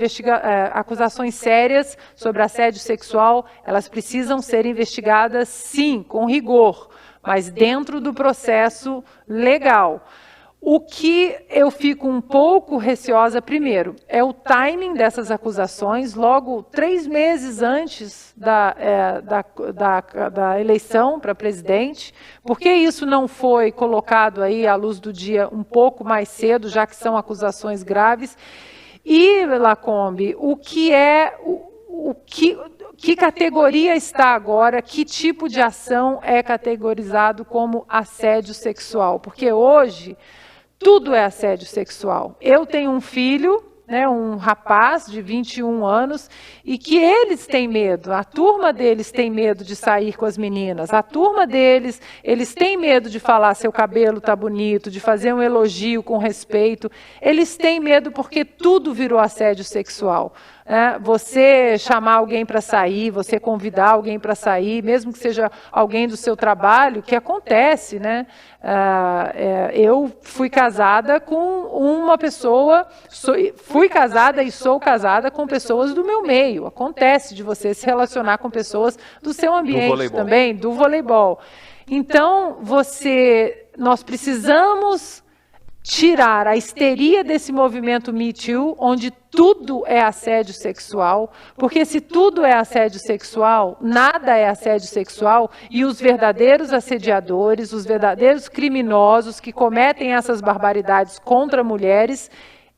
Acusações sérias sobre assédio sexual, elas precisam ser investigadas, sim, com rigor, mas dentro do processo legal. O que eu fico um pouco receosa, primeiro, é o timing dessas acusações, logo 3 meses antes da eleição para presidente. Por que isso não foi colocado aí à luz do dia um pouco mais cedo, já que são acusações graves? E, Lacombe, que categoria está agora, que tipo de ação é categorizado como assédio sexual? Porque hoje tudo é assédio sexual. Eu tenho um filho, né, um rapaz de 21 anos, e que eles têm medo, a turma deles tem medo de sair com as meninas, a turma deles, eles têm medo de falar seu cabelo está bonito, de fazer um elogio com respeito, eles têm medo porque tudo virou assédio sexual. Você chamar alguém para sair, você convidar alguém para sair, mesmo que seja alguém do seu trabalho, que acontece, né? Eu fui casada com uma pessoa, fui casada e sou casada com pessoas do meu meio. Acontece de você se relacionar com pessoas do seu ambiente também, do voleibol. Então, nós precisamos tirar a histeria desse movimento Me Too, onde tudo é assédio sexual, porque se tudo é assédio sexual, nada é assédio sexual, e os verdadeiros assediadores, os verdadeiros criminosos que cometem essas barbaridades contra mulheres,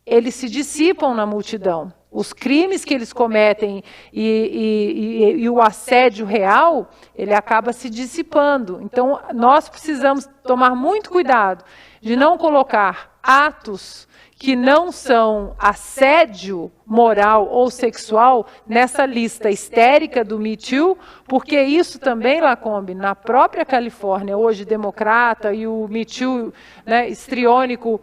eles se dissipam na multidão. Os crimes que eles cometem e o assédio real, ele acaba se dissipando. Então, nós precisamos tomar muito cuidado de não colocar atos que não são assédio moral ou sexual nessa lista histérica do Me Too, porque isso também, Lacombe, na própria Califórnia, hoje democrata, e o Me Too, né, histriônico,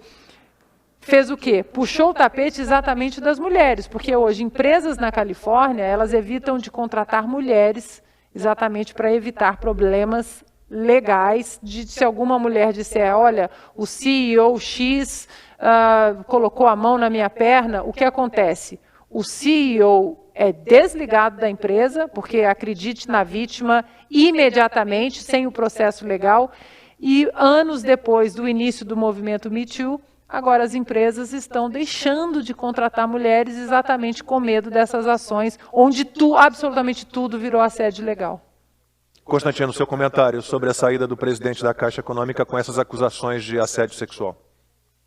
fez o quê? Puxou o tapete exatamente das mulheres, porque hoje empresas na Califórnia, elas evitam de contratar mulheres exatamente para evitar problemas legais de se alguma mulher disser, olha, o CEO X colocou a mão na minha perna, o que acontece? O CEO é desligado da empresa, porque acredite na vítima imediatamente, sem o processo legal, e anos depois do início do movimento Me Too, agora as empresas estão deixando de contratar mulheres exatamente com medo dessas ações, onde absolutamente tudo virou assédio legal. Constantino, seu comentário sobre a saída do presidente da Caixa Econômica com essas acusações de assédio sexual.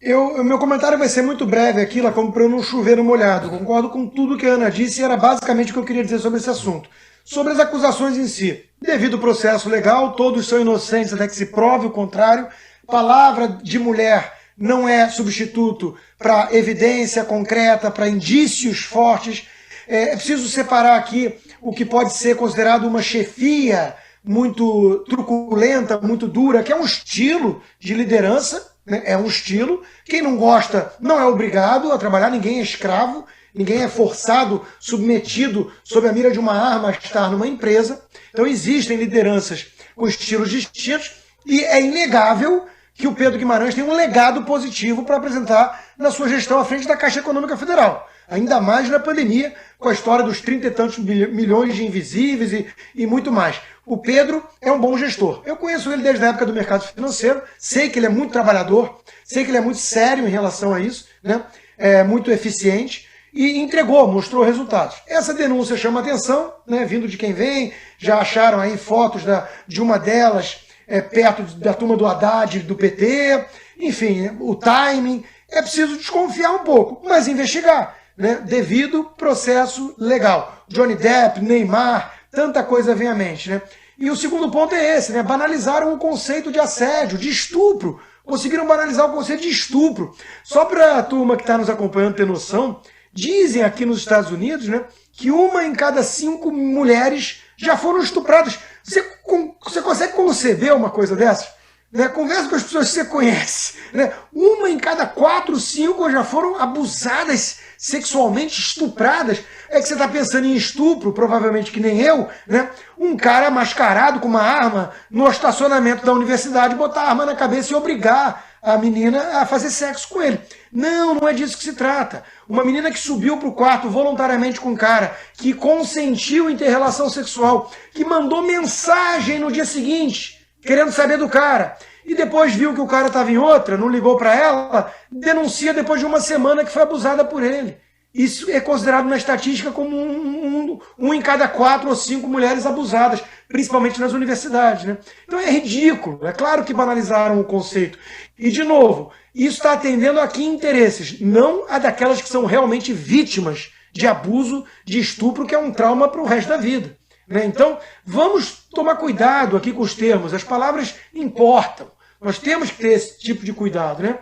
Meu comentário vai ser muito breve aqui, lá como para eu não chover no molhado. Concordo com tudo que a Ana disse e era basicamente o que eu queria dizer sobre esse assunto. Sobre as acusações em si. Devido ao processo legal, todos são inocentes até que se prove o contrário. Palavra de mulher não é substituto para evidência concreta, para indícios fortes. É preciso separar aqui o que pode ser considerado uma chefia muito truculenta, muito dura, que é um estilo de liderança, né? É um estilo. Quem não gosta não é obrigado a trabalhar, ninguém é escravo, ninguém é forçado, submetido sob a mira de uma arma a estar numa empresa. Então existem lideranças com estilos distintos e é inegável que o Pedro Guimarães tem um legado positivo para apresentar na sua gestão à frente da Caixa Econômica Federal. Ainda mais na pandemia, com a história dos 30 e tantos milhões de invisíveis e muito mais. O Pedro é um bom gestor. Eu conheço ele desde a época do mercado financeiro, sei que ele é muito trabalhador, sei que ele é muito sério em relação a isso, né? É muito eficiente e entregou, mostrou resultados. Essa denúncia chama atenção, né? Vindo de quem vem, já acharam aí fotos de uma delas perto da turma do Haddad, do PT, enfim, o timing. É preciso desconfiar um pouco, mas investigar, né? Devido processo legal. Johnny Depp, Neymar, tanta coisa vem à mente, né? E o segundo ponto é esse, né? Banalizaram o conceito de assédio, de estupro. Conseguiram banalizar o conceito de estupro. Só para a turma que está nos acompanhando ter noção, dizem aqui nos Estados Unidos, né, que 1 em cada 5 mulheres já foram estupradas. Você consegue conceber uma coisa dessa? Né? Conversa com as pessoas que você conhece. Né? 1 em cada 4, 5 já foram abusadas sexualmente, estupradas. É que você está pensando em estupro, provavelmente que nem eu, né? Um cara mascarado com uma arma no estacionamento da universidade, botar a arma na cabeça e obrigar a menina a fazer sexo com ele. Não é disso que se trata. Uma menina que subiu para o quarto voluntariamente com um cara, que consentiu em ter relação sexual, que mandou mensagem no dia seguinte, querendo saber do cara, e depois viu que o cara estava em outra, não ligou para ela, denuncia depois de 1 semana que foi abusada por ele. Isso é considerado na estatística como 1 em cada 4 ou 5 mulheres abusadas, principalmente nas universidades, né? Então é ridículo. É claro que banalizaram o conceito. E, de novo, isso está atendendo a que interesses? Não a daquelas que são realmente vítimas de abuso, de estupro, que é um trauma para o resto da vida, né? Então, vamos tomar cuidado aqui com os termos. As palavras importam. Nós temos que ter esse tipo de cuidado, né?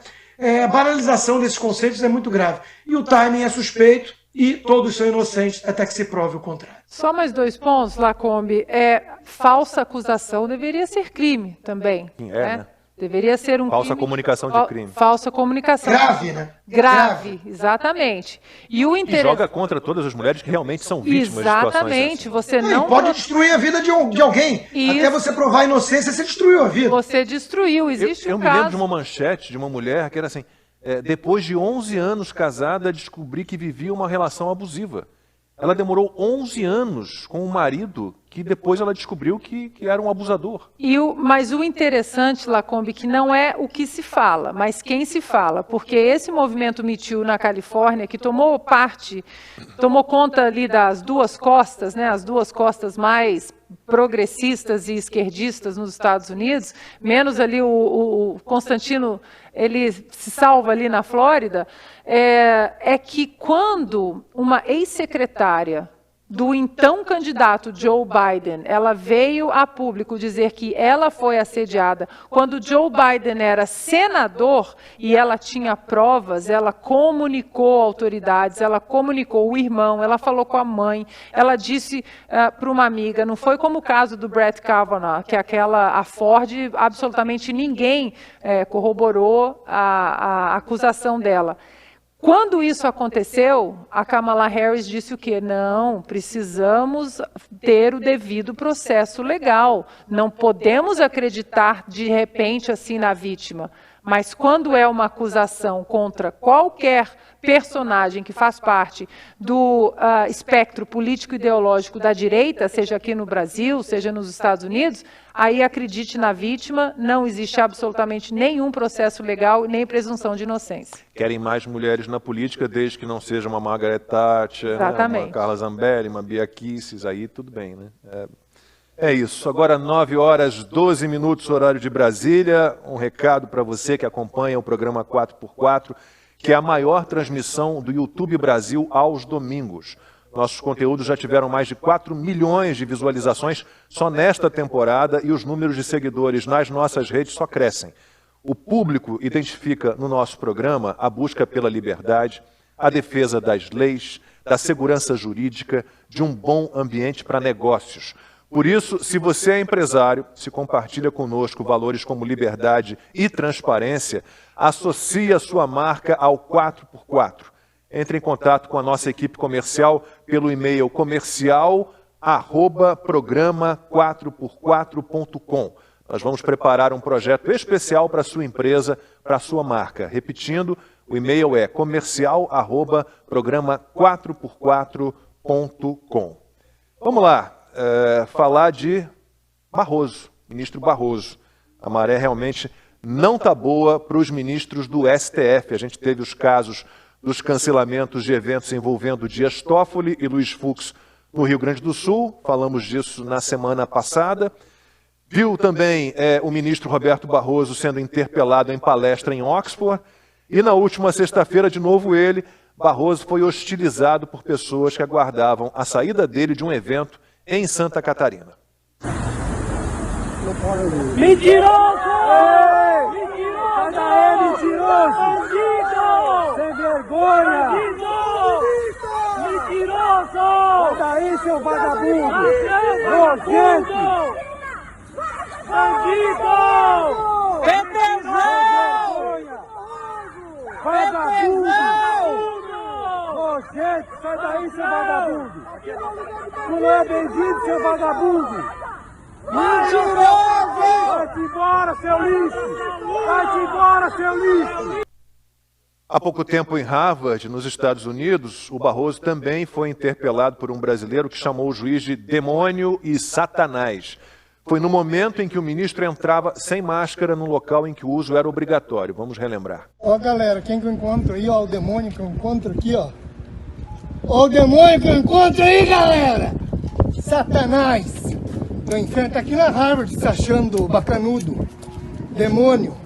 A banalização desses conceitos é muito grave. E o timing é suspeito e todos são inocentes até que se prove o contrário. Só mais 2 pontos, Lacombe. Falsa acusação deveria ser crime também. Né? Deveria ser um falsa crime, comunicação de crime. Falsa comunicação. Grave, né? Grave, exatamente. E joga contra todas as mulheres que realmente são vítimas de situações assim. Exatamente. Você não pode destruir a vida de alguém. Isso. Até você provar a inocência, você destruiu a vida. Você destruiu. Existe eu me lembro de uma manchete de uma mulher que era assim, depois de 11 anos casada, descobri que vivia uma relação abusiva. Ela demorou 11 anos com um marido que depois ela descobriu que era um abusador. Mas o interessante, Lacombe, que não é o que se fala, mas quem se fala, porque esse movimento Me Too na Califórnia, que tomou conta ali das 2 costas, né, as 2 costas mais progressistas e esquerdistas nos Estados Unidos, menos ali o Constantino, ele se salva ali na Flórida, é que quando uma ex-secretária do então candidato Joe Biden, ela veio a público dizer que ela foi assediada, quando Joe Biden era senador e ela tinha provas, ela comunicou autoridades, ela comunicou o irmão, ela falou com a mãe, ela disse para uma amiga, não foi como o caso do Brett Kavanaugh, que a Ford, absolutamente ninguém corroborou a acusação dela. Quando isso aconteceu, a Kamala Harris disse o quê? Não, precisamos ter o devido processo legal. Não podemos acreditar de repente assim na vítima. Mas quando é uma acusação contra qualquer personagem que faz parte do espectro político-ideológico da direita, seja aqui no Brasil, seja nos Estados Unidos, aí acredite na vítima, não existe absolutamente nenhum processo legal nem presunção de inocência. Querem mais mulheres na política, desde que não seja uma Margaret Thatcher, né, uma Carla Zambelli, uma Bia Kicis, aí tudo bem, né? É isso. Agora 9h12, horário de Brasília. Um recado para você que acompanha o programa 4x4, que é a maior transmissão do YouTube Brasil aos domingos. Nossos conteúdos já tiveram mais de 4 milhões de visualizações só nesta temporada e os números de seguidores nas nossas redes só crescem. O público identifica no nosso programa a busca pela liberdade, a defesa das leis, da segurança jurídica, de um bom ambiente para negócios. Por isso, se você é empresário, se compartilha conosco valores como liberdade e transparência, associe a sua marca ao 4x4. Entre em contato com a nossa equipe comercial pelo e-mail comercial@programa4x4.com. Nós vamos preparar um projeto especial para a sua empresa, para a sua marca. Repetindo, o e-mail é comercial@programa4x4.com. Vamos lá. Falar de Barroso, ministro Barroso. A maré realmente não está boa para os ministros do STF. A gente teve os casos dos cancelamentos de eventos envolvendo Dias Toffoli e Luiz Fux no Rio Grande do Sul. Falamos disso na semana passada. Viu também o ministro Roberto Barroso sendo interpelado em palestra em Oxford. E na última sexta-feira, de novo ele, Barroso foi hostilizado por pessoas que aguardavam a saída dele de um evento em Santa Catarina. Mentiroso! Mentiroso! Mentiroso! Sem vergonha! Mentiroso! Sai daí, seu vagabundo! Nojento! Bandido! Petezão! Vagabundo! Nojento! Sai daí, seu vagabundo! Tu não é bem-vindo, seu vagabundo! Mentiroso! Vai-te embora, seu lixo! Vai-te embora, seu lixo! Há pouco tempo em Harvard, nos Estados Unidos, o Barroso também foi interpelado por um brasileiro que chamou o juiz de demônio e satanás. Foi no momento em que o ministro entrava sem máscara no local em que o uso era obrigatório. Vamos relembrar. Ó, galera, quem que eu encontro aí, ó, o demônio que eu encontro aqui, ó. Ó o demônio que eu encontro aí, galera! Satanás! Do inferno, tá aqui na Harvard se achando bacanudo. Demônio!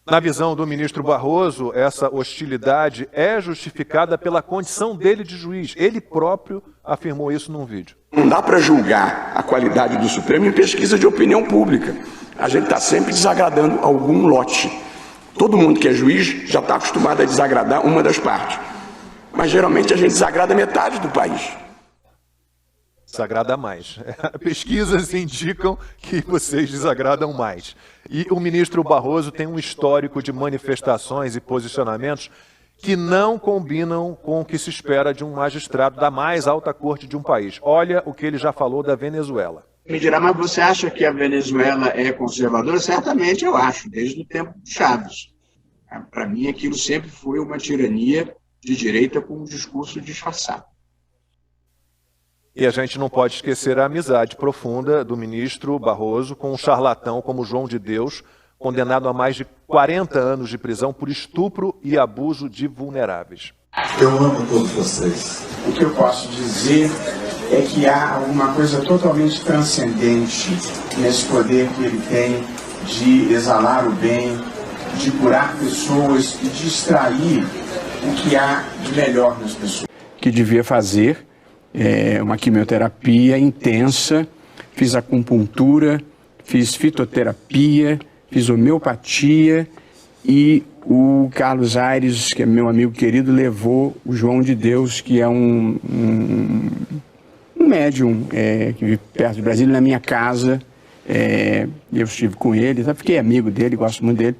Na visão do ministro Barroso, essa hostilidade é justificada pela condição dele de juiz. Ele próprio afirmou isso num vídeo. Não dá para julgar a qualidade do Supremo em pesquisa de opinião pública. A gente está sempre desagradando algum lote. Todo mundo que é juiz já está acostumado a desagradar uma das partes. Mas geralmente a gente desagrada metade do país. Desagrada mais. Pesquisas indicam que vocês desagradam mais. E o ministro Barroso tem um histórico de manifestações e posicionamentos que não combinam com o que se espera de um magistrado da mais alta corte de um país. Olha o que ele já falou da Venezuela. Me dirá, mas você acha que a Venezuela é conservadora? Certamente eu acho, desde o tempo de Chaves. Para mim, aquilo sempre foi uma tirania de direita com um discurso disfarçado. E a gente não pode esquecer a amizade profunda do ministro Barroso com um charlatão como João de Deus, condenado a mais de 40 anos de prisão por estupro e abuso de vulneráveis. Eu amo todos vocês. O que eu posso dizer é que há alguma coisa totalmente transcendente nesse poder que ele tem de exalar o bem, de curar pessoas e de extrair o que há de melhor nas pessoas. Que devia fazer uma quimioterapia intensa, fiz acupuntura, fiz fitoterapia, fiz homeopatia e o Carlos Aires, que é meu amigo querido, levou o João de Deus, que é um médium que vive perto de Brasília, na minha casa. Eu estive com ele, fiquei amigo dele, gosto muito dele.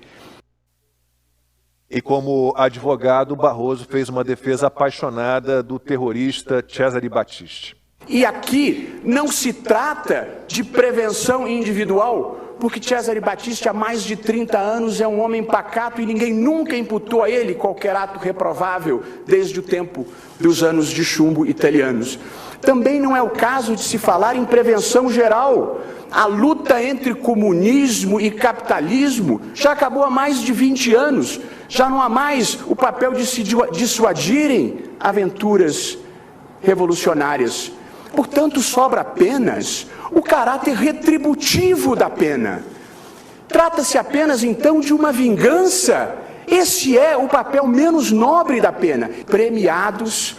E como advogado, Barroso fez uma defesa apaixonada do terrorista Cesare Battisti. E aqui não se trata de prevenção individual, porque Cesare Battisti há mais de 30 anos é um homem pacato e ninguém nunca imputou a ele qualquer ato reprovável desde o tempo dos anos de chumbo italianos. Também não é o caso de se falar em prevenção geral. A luta entre comunismo e capitalismo já acabou há mais de 20 anos. Já não há mais o papel de se dissuadirem aventuras revolucionárias. Portanto, sobra apenas o caráter retributivo da pena. Trata-se apenas, então, de uma vingança. Esse é o papel menos nobre da pena. Premiados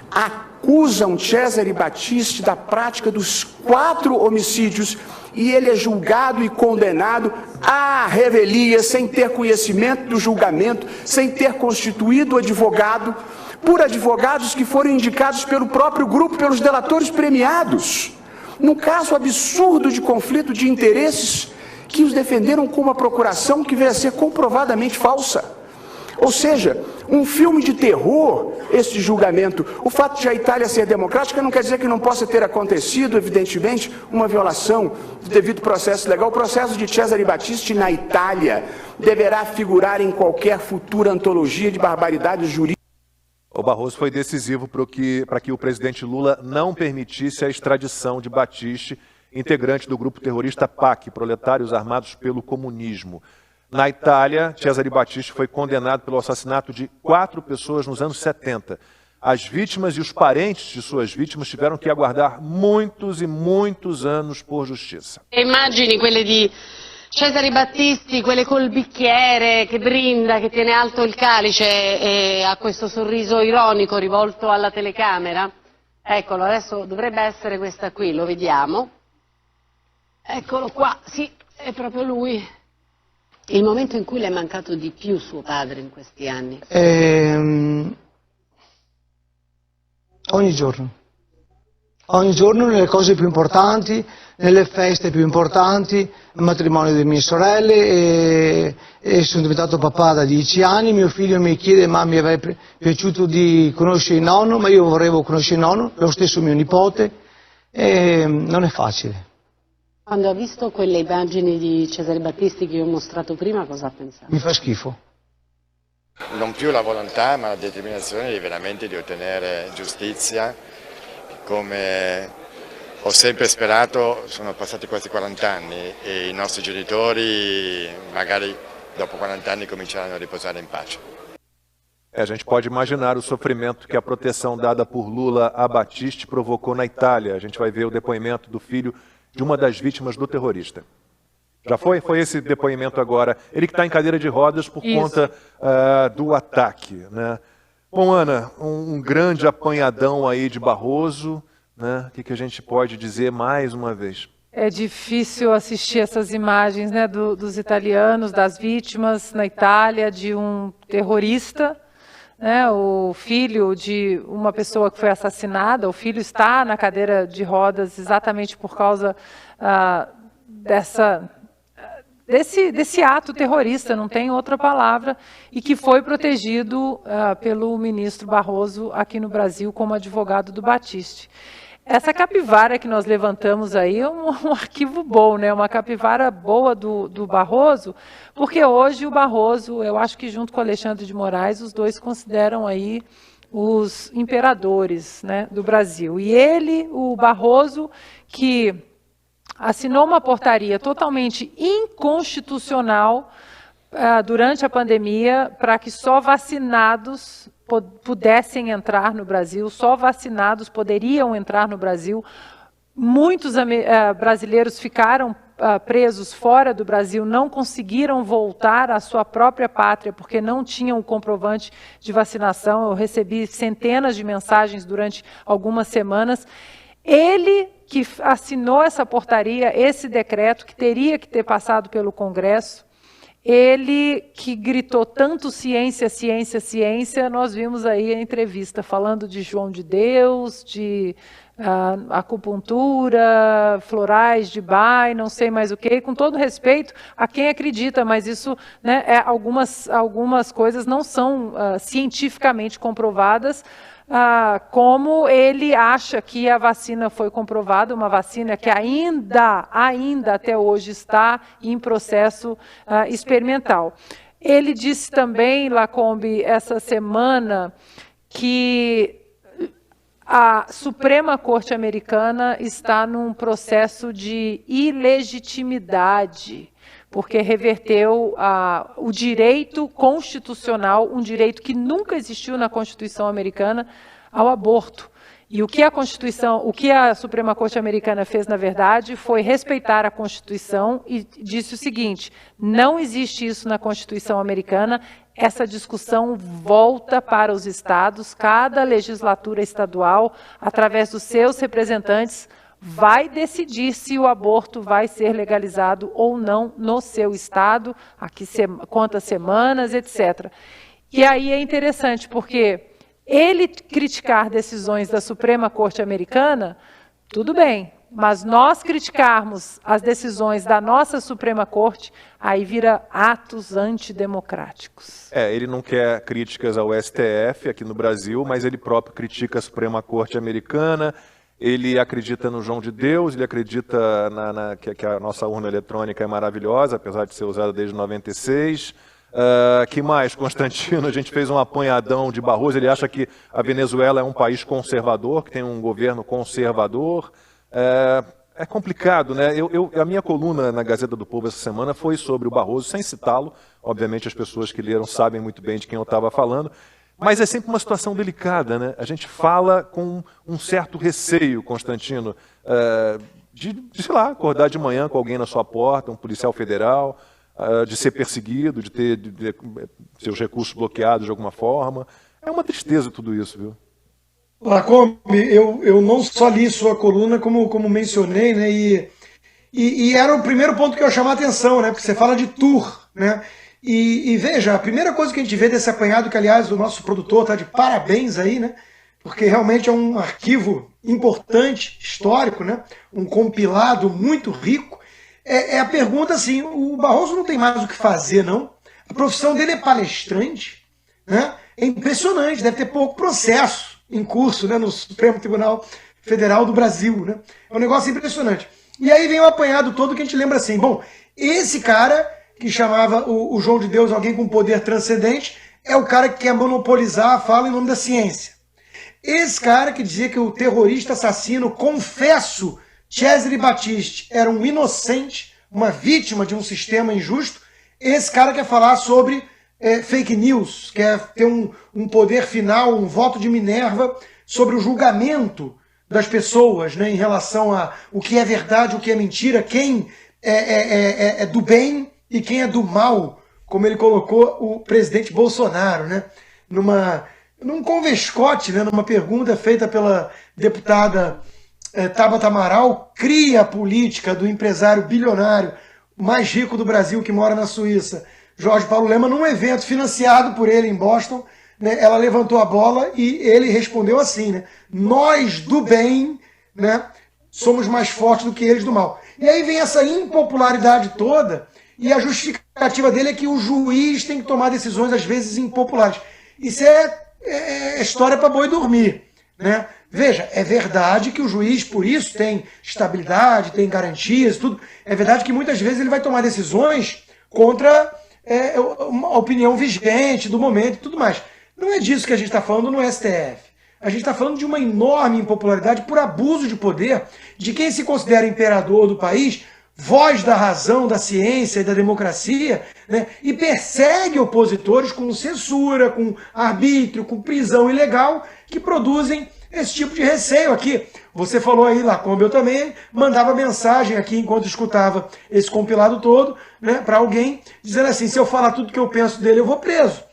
acusam Cesare Battisti da prática dos 4 homicídios e ele é julgado e condenado à revelia, sem ter conhecimento do julgamento, sem ter constituído advogado, por advogados que foram indicados pelo próprio grupo, pelos delatores premiados, num caso absurdo de conflito de interesses que os defenderam com uma procuração que veio a ser comprovadamente falsa. Ou seja, um filme de terror, este julgamento. O fato de a Itália ser democrática não quer dizer que não possa ter acontecido, evidentemente, uma violação do devido processo legal. O processo de Cesare Battisti na Itália deverá figurar em qualquer futura antologia de barbaridades jurídicas. O Barroso foi decisivo para que o presidente Lula não permitisse a extradição de Battisti, integrante do grupo terrorista PAC, Proletários Armados pelo Comunismo. Na Itália, Cesare Battisti foi condenado pelo assassinato de 4 pessoas nos anos 70. As vítimas e os parentes de suas vítimas tiveram que aguardar muitos e muitos anos por justiça. Immagini quelle di Cesare Battisti, quelle col bicchiere che brinda, che tiene alto il calice e ha questo sorriso ironico rivolto alla telecamera. Eccolo, adesso dovrebbe essere questa qui, lo vediamo. Eccolo qua, sì, è proprio lui. Il momento in cui le è mancato di più suo padre in questi anni? Ogni giorno. Ogni giorno nelle cose più importanti, nelle feste più importanti, il matrimonio delle mie sorelle e sono diventato papà da 10 anni, mio figlio mi chiede ma mi avrebbe piaciuto di conoscere il nonno, ma io volevo conoscere il nonno, lo stesso mio nipote, e non è facile. Quando ha visto quelle immagini di Cesare Battisti che io ho mostrato prima, cosa ha pensato? Mi fa schifo. Non più la volontà, ma la determinazione veramente di ottenere giustizia. Come ho sempre sperato, sono passati quasi 40 anni e i nostri genitori magari dopo 40 anni cominceranno a riposare in pace. A gente pode imaginar o sofrimento que a proteção dada por Lula a Battisti provocou na Itália. A gente vai ver o depoimento do filho de uma das vítimas do terrorista. Já foi? Foi esse depoimento agora. Ele que está em cadeira de rodas por conta do ataque, né? Bom, Ana, um grande apanhadão aí de Barroso, né? O que a gente pode dizer mais uma vez? É difícil assistir essas imagens, né, dos italianos, das vítimas na Itália, de um terrorista, né, o filho de uma pessoa que foi assassinada. O filho está na cadeira de rodas exatamente por causa desse ato terrorista, não tem outra palavra, e que foi protegido pelo ministro Barroso aqui no Brasil como advogado do Battisti. Essa capivara que nós levantamos aí é um arquivo bom, né? Uma capivara boa do Barroso, porque hoje o Barroso, eu acho que junto com o Alexandre de Moraes, os dois consideram aí os imperadores, né, do Brasil. E ele, o Barroso, que assinou uma portaria totalmente inconstitucional durante a pandemia para que só vacinados pudessem entrar no Brasil, só vacinados poderiam entrar no Brasil. Muitos brasileiros ficaram presos fora do Brasil, não conseguiram voltar à sua própria pátria porque não tinham o comprovante de vacinação. Eu recebi centenas de mensagens durante algumas semanas. Ele que assinou essa portaria, esse decreto, que teria que ter passado pelo Congresso, ele que gritou tanto ciência, ciência, ciência. Nós vimos aí a entrevista falando de João de Deus, de acupuntura, florais de Bach, não sei mais o que, com todo respeito a quem acredita, mas isso, né, algumas coisas não são cientificamente comprovadas, como ele acha que a vacina foi comprovada, uma vacina que ainda até hoje está em processo experimental. Ele disse também, Lacombe, essa semana, que a Suprema Corte Americana está num processo de ilegitimidade, porque reverteu o direito constitucional, um direito que nunca existiu na Constituição americana, ao aborto. E o que a Suprema Corte Americana fez, na verdade, foi respeitar a Constituição e disse o seguinte: não existe isso na Constituição americana, essa discussão volta para os estados, cada legislatura estadual, através dos seus representantes, vai decidir se o aborto vai ser legalizado ou não no seu estado, aqui quantas semanas, etc. E aí é interessante, porque ele criticar decisões da Suprema Corte Americana, tudo bem, mas nós criticarmos as decisões da nossa Suprema Corte, aí vira atos antidemocráticos. Ele não quer críticas ao STF aqui no Brasil, mas ele próprio critica a Suprema Corte Americana. Ele acredita no João de Deus, ele acredita que a nossa urna eletrônica é maravilhosa, apesar de ser usada desde 96. Que mais, Constantino? A gente fez um apanhadão de Barroso. Ele acha que a Venezuela é um país conservador, que tem um governo conservador. É complicado, né? A minha coluna na Gazeta do Povo essa semana foi sobre o Barroso, sem citá-lo. Obviamente as pessoas que leram sabem muito bem de quem eu estava falando. Mas é sempre uma situação delicada, né? A gente fala com um certo receio, Constantino, de, sei lá, acordar de manhã com alguém na sua porta, um policial federal, de ser perseguido, de ter seus recursos bloqueados de alguma forma. É uma tristeza tudo isso, viu? Lacombe, eu não só li sua coluna, como mencionei, né? E era o primeiro ponto que eu chamava a atenção, né? Porque você fala de tour, né? E veja, a primeira coisa que a gente vê desse apanhado, que aliás o nosso produtor está de parabéns aí, né? Porque realmente é um arquivo importante, histórico, né? Um compilado muito rico. É a pergunta assim: o Barroso não tem mais o que fazer, não? A profissão dele é palestrante, né? É impressionante, deve ter pouco processo em curso, né, no Supremo Tribunal Federal do Brasil, né? É um negócio impressionante. E aí vem o apanhado todo que a gente lembra assim: bom, esse cara que chamava o João de Deus alguém com poder transcendente é o cara que quer monopolizar a fala em nome da ciência. Esse cara que dizia que o terrorista assassino, confesso, Cesare Battisti, era um inocente, uma vítima de um sistema injusto, esse cara quer falar sobre fake news, quer ter um poder final, um voto de Minerva sobre o julgamento das pessoas, né, em relação a o que é verdade, o que é mentira, quem é do bem e quem é do mal, como ele colocou o presidente Bolsonaro, né, num convescote, né, numa pergunta feita pela deputada Tabata Amaral, cria a política do empresário bilionário mais rico do Brasil que mora na Suíça, Jorge Paulo Lemann, num evento financiado por ele em Boston, né, ela levantou a bola e ele respondeu assim, né, nós do bem, né, somos mais fortes do que eles do mal. E aí vem essa impopularidade toda, e a justificativa dele é que o juiz tem que tomar decisões, às vezes, impopulares. Isso é história para boi dormir, né? Veja, é verdade que o juiz, por isso, tem estabilidade, tem garantias, tudo. É verdade que muitas vezes ele vai tomar decisões contra a opinião vigente do momento e tudo mais. Não é disso que a gente está falando no STF. A gente está falando de uma enorme impopularidade por abuso de poder de quem se considera imperador do país, voz da razão, da ciência e da democracia, né, e persegue opositores com censura, com arbítrio, com prisão ilegal, que produzem esse tipo de receio aqui. Você falou aí, Lacombe, eu também mandava mensagem aqui enquanto escutava esse compilado todo, né, para alguém, dizendo assim: se eu falar tudo que eu penso dele, eu vou preso.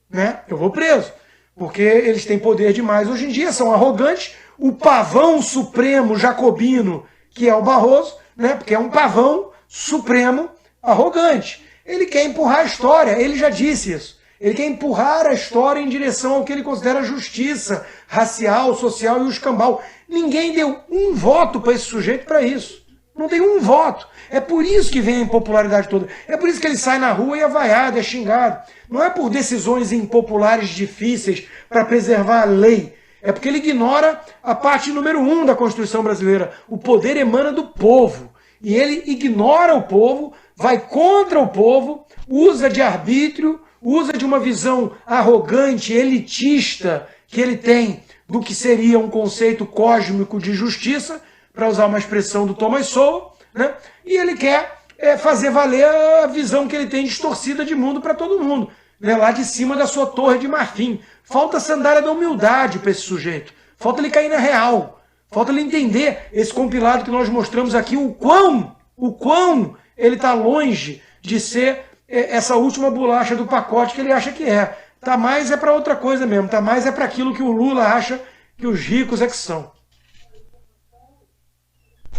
Né? Eu vou preso. Porque eles têm poder demais hoje em dia, são arrogantes. O pavão supremo jacobino, que é o Barroso, né, porque é um pavão supremo arrogante. Ele quer empurrar a história, ele já disse isso. Ele quer empurrar a história em direção ao que ele considera justiça racial, social e o escambau. Ninguém deu um voto para esse sujeito para isso. Não tem um voto. É por isso que vem a impopularidade toda. É por isso que ele sai na rua e é vaiado, é xingado. Não é por decisões impopulares difíceis para preservar a lei. É porque ele ignora a parte número 1 da Constituição brasileira. O poder emana do povo. E ele ignora o povo, vai contra o povo, usa de arbítrio, usa de uma visão arrogante, elitista que ele tem do que seria um conceito cósmico de justiça, para usar uma expressão do Thomas Sowell, né? E ele quer fazer valer a visão que ele tem distorcida de mundo para todo mundo, né? Lá de cima da sua torre de marfim. Falta a sandália da humildade para esse sujeito. Falta ele cair na real. Falta ele entender esse compilado que nós mostramos aqui, o quão ele está longe de ser essa última bolacha do pacote que ele acha que é. Tá mais é para outra coisa mesmo. Tá mais é para aquilo que o Lula acha que os ricos é que são.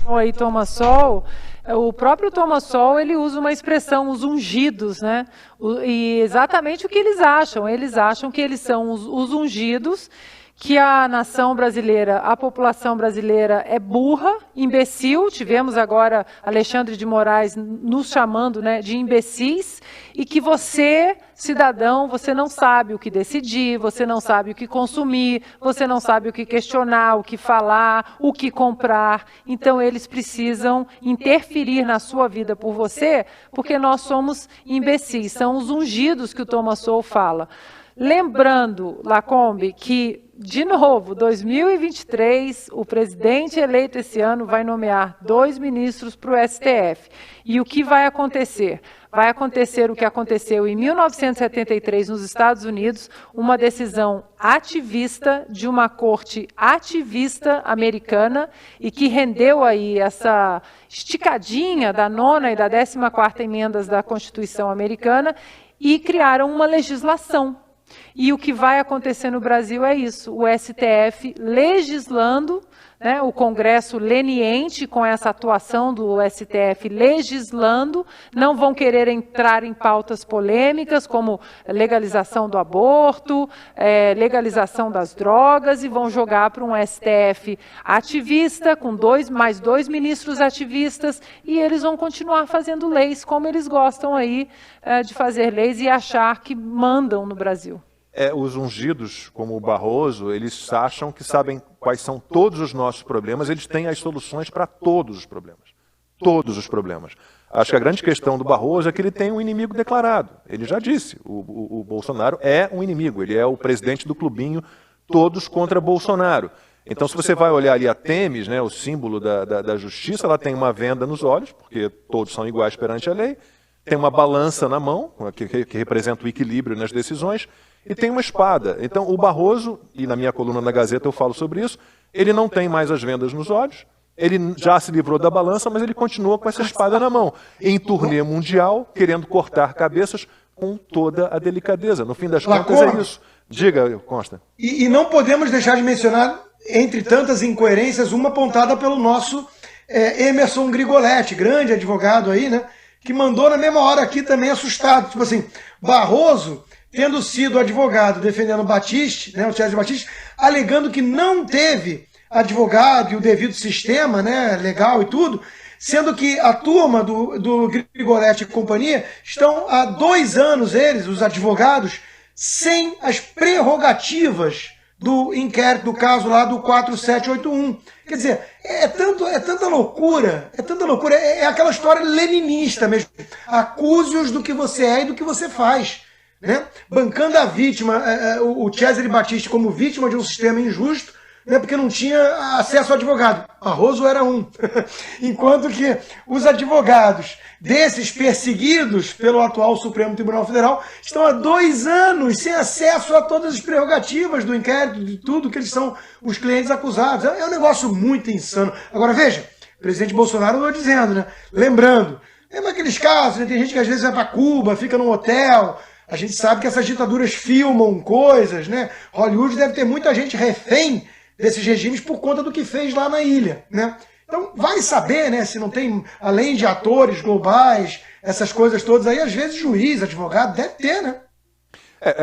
Aí, Thomas Sowell, o próprio Thomas Sowell, ele usa uma expressão, os ungidos, né? E exatamente o que eles acham que eles são os ungidos, que a nação brasileira, a população brasileira é burra, imbecil. Tivemos agora Alexandre de Moraes nos chamando, né, de imbecis, e que você, cidadão, você não sabe o que decidir, você não sabe o que consumir, você não sabe o que questionar, o que falar, o que comprar. Então eles precisam interferir na sua vida por você, porque nós somos imbecis. São os ungidos que o Thomas Sowell fala. Lembrando, Lacombe, que, de novo, 2023, o presidente eleito esse ano vai nomear 2 ministros para o STF. E o que vai acontecer? Vai acontecer o que aconteceu em 1973 nos Estados Unidos, uma decisão ativista de uma corte ativista americana e que rendeu aí essa esticadinha da 9ª e da 14ª emendas da Constituição americana e criaram uma legislação. E o que vai acontecer no Brasil é isso, o STF legislando, né, o Congresso leniente com essa atuação do STF legislando, não vão querer entrar em pautas polêmicas como legalização do aborto, legalização das drogas, e vão jogar para um STF ativista, com mais dois ministros ativistas, e eles vão continuar fazendo leis como eles gostam aí de fazer leis e achar que mandam no Brasil. Os ungidos, como o Barroso, eles acham que sabem quais são todos os nossos problemas, eles têm as soluções para todos os problemas. Todos os problemas. Acho que a grande questão do Barroso é que ele tem um inimigo declarado. Ele já disse, o Bolsonaro é um inimigo, ele é o presidente do clubinho, todos contra Bolsonaro. Então, se você vai olhar ali a Têmis, né, o símbolo da justiça, ela tem uma venda nos olhos, porque todos são iguais perante a lei, tem uma balança na mão, que representa o equilíbrio nas decisões, e tem uma espada. Então, o Barroso, e na minha coluna na Gazeta eu falo sobre isso, ele não tem mais as vendas nos olhos, ele já se livrou da balança, mas ele continua com essa espada na mão, em turnê mundial, querendo cortar cabeças com toda a delicadeza. No fim das contas é isso. Diga, Consta. E não podemos deixar de mencionar, entre tantas incoerências, uma apontada pelo nosso Emerson Grigoletti, grande advogado aí, né? Que mandou na mesma hora aqui também assustado. Tipo assim, Barroso, tendo sido advogado defendendo Batiste, né, o César Batiste, alegando que não teve advogado e o devido sistema, né, legal e tudo, sendo que a turma do Grigoletti e companhia estão há 2 anos, eles, os advogados, sem as prerrogativas do inquérito, do caso lá do 4781. Quer dizer, é tanta loucura, é aquela história leninista mesmo. Acuse-os do que você é e do que você faz. Né? Bancando a vítima, o Cesare Battisti como vítima de um sistema injusto, né, porque não tinha acesso ao advogado. Barroso era um. Enquanto que os advogados desses perseguidos pelo atual Supremo Tribunal Federal estão há 2 anos sem acesso a todas as prerrogativas do inquérito, de tudo que eles são os clientes acusados. É um negócio muito insano. Agora veja, o presidente Bolsonaro está dizendo, né? Lembrando, lembra aqueles casos, né? Tem gente que às vezes vai para Cuba, fica num hotel. A gente sabe que essas ditaduras filmam coisas, né? Hollywood deve ter muita gente refém desses regimes por conta do que fez lá na ilha, né? Então, vai saber, né, se não tem, além de atores globais, essas coisas todas aí, às vezes juiz, advogado, deve ter, né?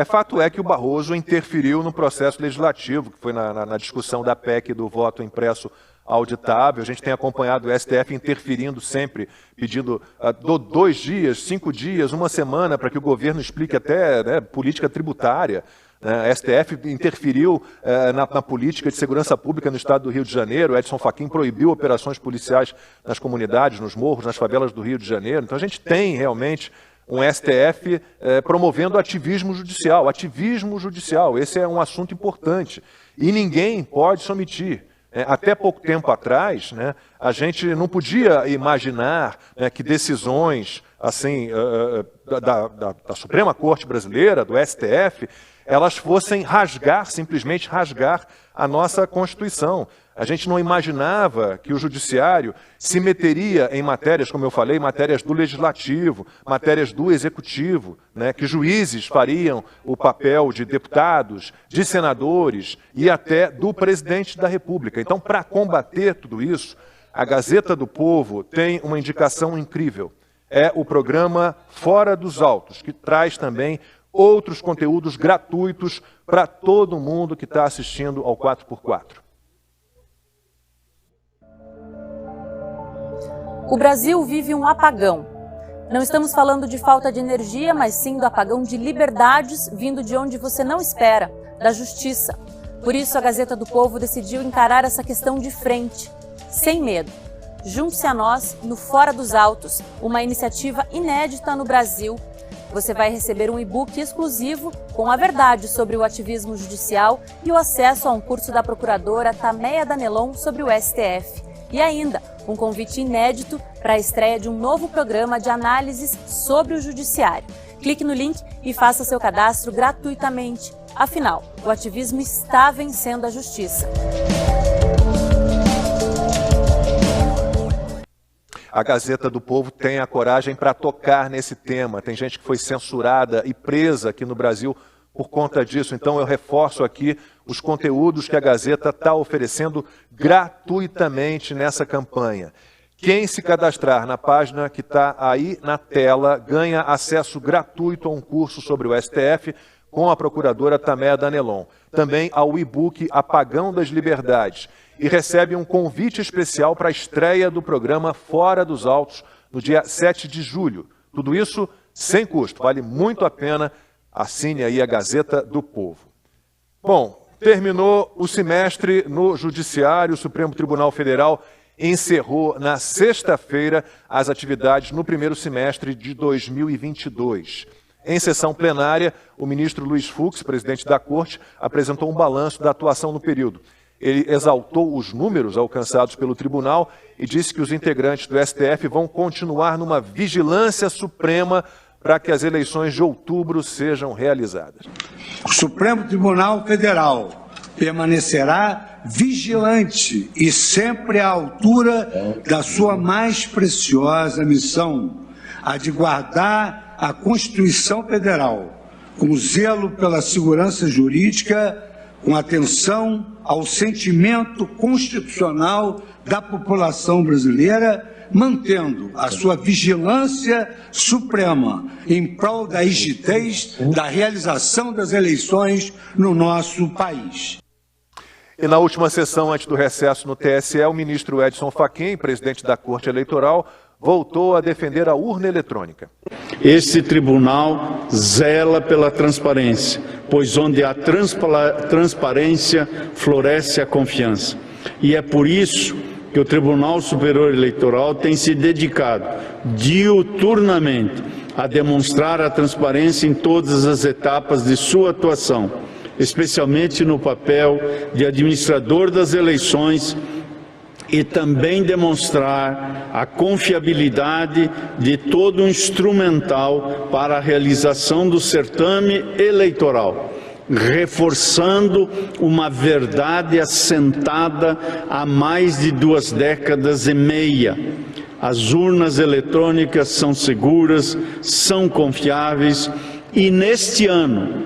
Fato é que o Barroso interferiu no processo legislativo, que foi na discussão da PEC do voto impresso auditável. A gente tem acompanhado o STF interferindo sempre, pedindo 2 dias, 5 dias, 1 semana, para que o governo explique até política tributária. A STF interferiu na política de segurança pública no estado do Rio de Janeiro. Edson Fachin proibiu operações policiais nas comunidades, nos morros, nas favelas do Rio de Janeiro. Então a gente tem realmente um STF promovendo ativismo judicial. Ativismo judicial, esse é um assunto importante. E ninguém pode se omitir. Até pouco tempo atrás, a gente não podia imaginar que decisões assim, da Suprema Corte Brasileira, do STF, elas fossem simplesmente rasgar a nossa Constituição. A gente não imaginava que o Judiciário se meteria em matérias, como eu falei, matérias do Legislativo, matérias do Executivo, que juízes fariam o papel de deputados, de senadores e até do Presidente da República. Então, para combater tudo isso, a Gazeta do Povo tem uma indicação incrível. É o programa Fora dos Autos, que traz também outros conteúdos gratuitos para todo mundo que está assistindo ao 4x4. O Brasil vive um apagão. Não estamos falando de falta de energia, mas sim do apagão de liberdades vindo de onde você não espera, da justiça. Por isso, a Gazeta do Povo decidiu encarar essa questão de frente, sem medo. Junte-se a nós no Fora dos Autos, uma iniciativa inédita no Brasil. Você vai receber um e-book exclusivo com a verdade sobre o ativismo judicial e o acesso a um curso da procuradora Tameia Danelon sobre o STF. E ainda, um convite inédito para a estreia de um novo programa de análises sobre o Judiciário. Clique no link e faça seu cadastro gratuitamente. Afinal, o ativismo está vencendo a justiça. A Gazeta do Povo tem a coragem para tocar nesse tema. Tem gente que foi censurada e presa aqui no Brasil por conta disso. Então eu reforço aqui os conteúdos que a Gazeta está oferecendo gratuitamente nessa campanha. Quem se cadastrar na página que está aí na tela ganha acesso gratuito a um curso sobre o STF com a procuradora Tameia Danelon. Também ao e-book Apagão das Liberdades. E recebe um convite especial para a estreia do programa Fora dos Autos no dia 7 de julho. Tudo isso sem custo, vale muito a pena. Assine aí a Gazeta do Povo. Bom, terminou o semestre no Judiciário. O Supremo Tribunal Federal encerrou na sexta-feira as atividades no primeiro semestre de 2022. Em sessão plenária, o ministro Luiz Fux, presidente da Corte, apresentou um balanço da atuação no período. Ele exaltou os números alcançados pelo tribunal e disse que os integrantes do STF vão continuar numa vigilância suprema para que as eleições de outubro sejam realizadas. O Supremo Tribunal Federal permanecerá vigilante e sempre à altura da sua mais preciosa missão, a de guardar a Constituição Federal, com zelo pela segurança jurídica, com atenção ao sentimento constitucional da população brasileira, mantendo a sua vigilância suprema em prol da legitez da realização das eleições no nosso país. E na última sessão, antes do recesso no TSE, o ministro Edson Fachin, presidente da Corte Eleitoral, voltou a defender a urna eletrônica. Este tribunal zela pela transparência, pois onde há transparência, floresce a confiança. E é por isso que o Tribunal Superior Eleitoral tem se dedicado diuturnamente a demonstrar a transparência em todas as etapas de sua atuação, especialmente no papel de administrador das eleições, e também demonstrar a confiabilidade de todo o instrumental para a realização do certame eleitoral, reforçando uma verdade assentada há mais de 2 décadas e meia. As urnas eletrônicas são seguras, são confiáveis e neste ano,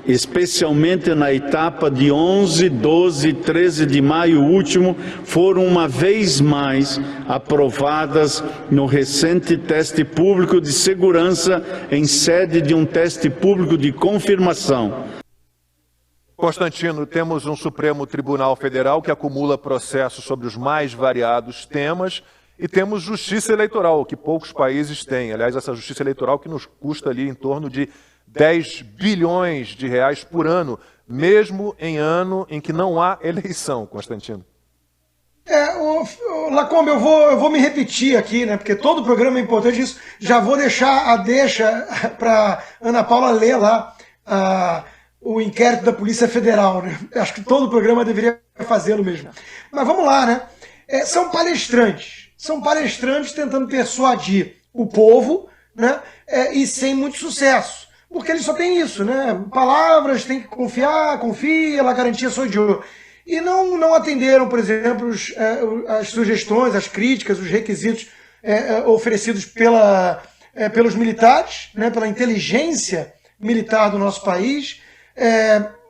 especialmente na etapa de 11, 12 e 13 de maio último, foram uma vez mais aprovadas no recente teste público de segurança em sede de um teste público de confirmação. Constantino, temos um Supremo Tribunal Federal que acumula processos sobre os mais variados temas e temos justiça eleitoral, que poucos países têm. Aliás, essa justiça eleitoral que nos custa ali em torno de 10 bilhões de reais por ano, mesmo em ano em que não há eleição, Constantino. Lacombe, eu vou me repetir aqui, né? Porque todo programa é importante isso. Já vou deixar a deixa para Ana Paula ler lá o inquérito da Polícia Federal, né? Acho que todo programa deveria fazê-lo mesmo. Mas vamos lá, né? São palestrantes tentando persuadir o povo, né? E sem muito sucesso. Porque eles só têm isso, né? Palavras, tem que confiar, confia, la garantia sou eu. E não atenderam, por exemplo, as sugestões, as críticas, os requisitos oferecidos pelos militares, né? Pela inteligência militar do nosso país.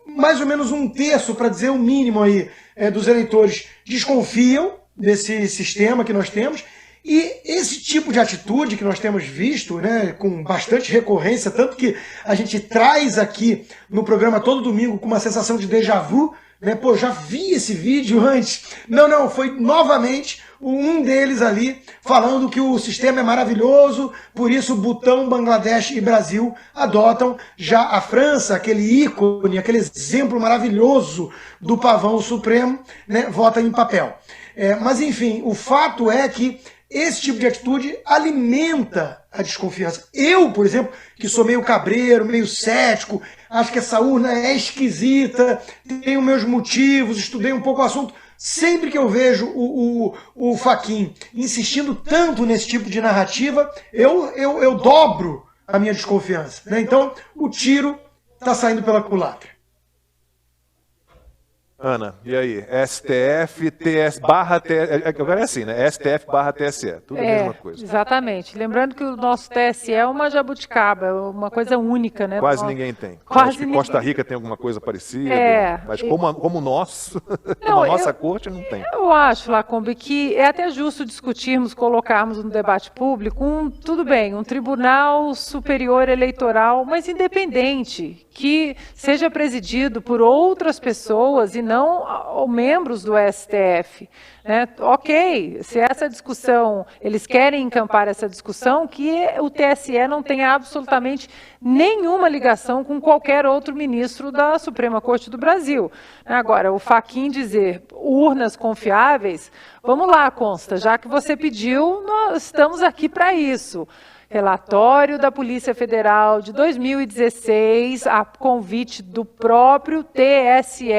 Mais ou menos 1/3, para dizer o mínimo aí, dos eleitores desconfiam desse sistema que nós temos. E esse tipo de atitude que nós temos visto, né, com bastante recorrência, tanto que a gente traz aqui no programa todo domingo com uma sensação de déjà vu, né, pô, já vi esse vídeo antes. Não, foi novamente um deles ali falando que o sistema é maravilhoso, por isso Butão, Bangladesh e Brasil adotam. Já a França, aquele ícone, aquele exemplo maravilhoso do pavão supremo, né, vota em papel. Mas enfim, o fato é que esse tipo de atitude alimenta a desconfiança. Eu, por exemplo, que sou meio cabreiro, meio cético, acho que essa urna é esquisita, tenho meus motivos, estudei um pouco o assunto. Sempre que eu vejo o Fachin insistindo tanto nesse tipo de narrativa, eu dobro a minha desconfiança, né? Então, o tiro está saindo pela culatra. Ana, e aí? STF, TS, barra TSE, agora é assim, né? STF barra TSE, tudo a mesma coisa. Exatamente. Lembrando que o nosso TSE é uma jabuticaba, é uma coisa única, né? Quase ninguém tem. Quase acho que ninguém. Costa Rica tem alguma coisa parecida, mas como nosso, Não, a nossa corte não tem. Eu acho, Lacombe, que é até justo discutirmos, colocarmos no debate público, tudo bem, um Tribunal Superior Eleitoral, mas independente, que seja presidido por outras pessoas e não membros do STF. Né? Ok, se essa discussão, eles querem encampar essa discussão, que o TSE não tem absolutamente nenhuma ligação com qualquer outro ministro da Suprema Corte do Brasil. Agora, o Fachin dizer urnas confiáveis, vamos lá, Consta, já que você pediu, nós estamos aqui para isso. Relatório da Polícia Federal de 2016, a convite do próprio TSE,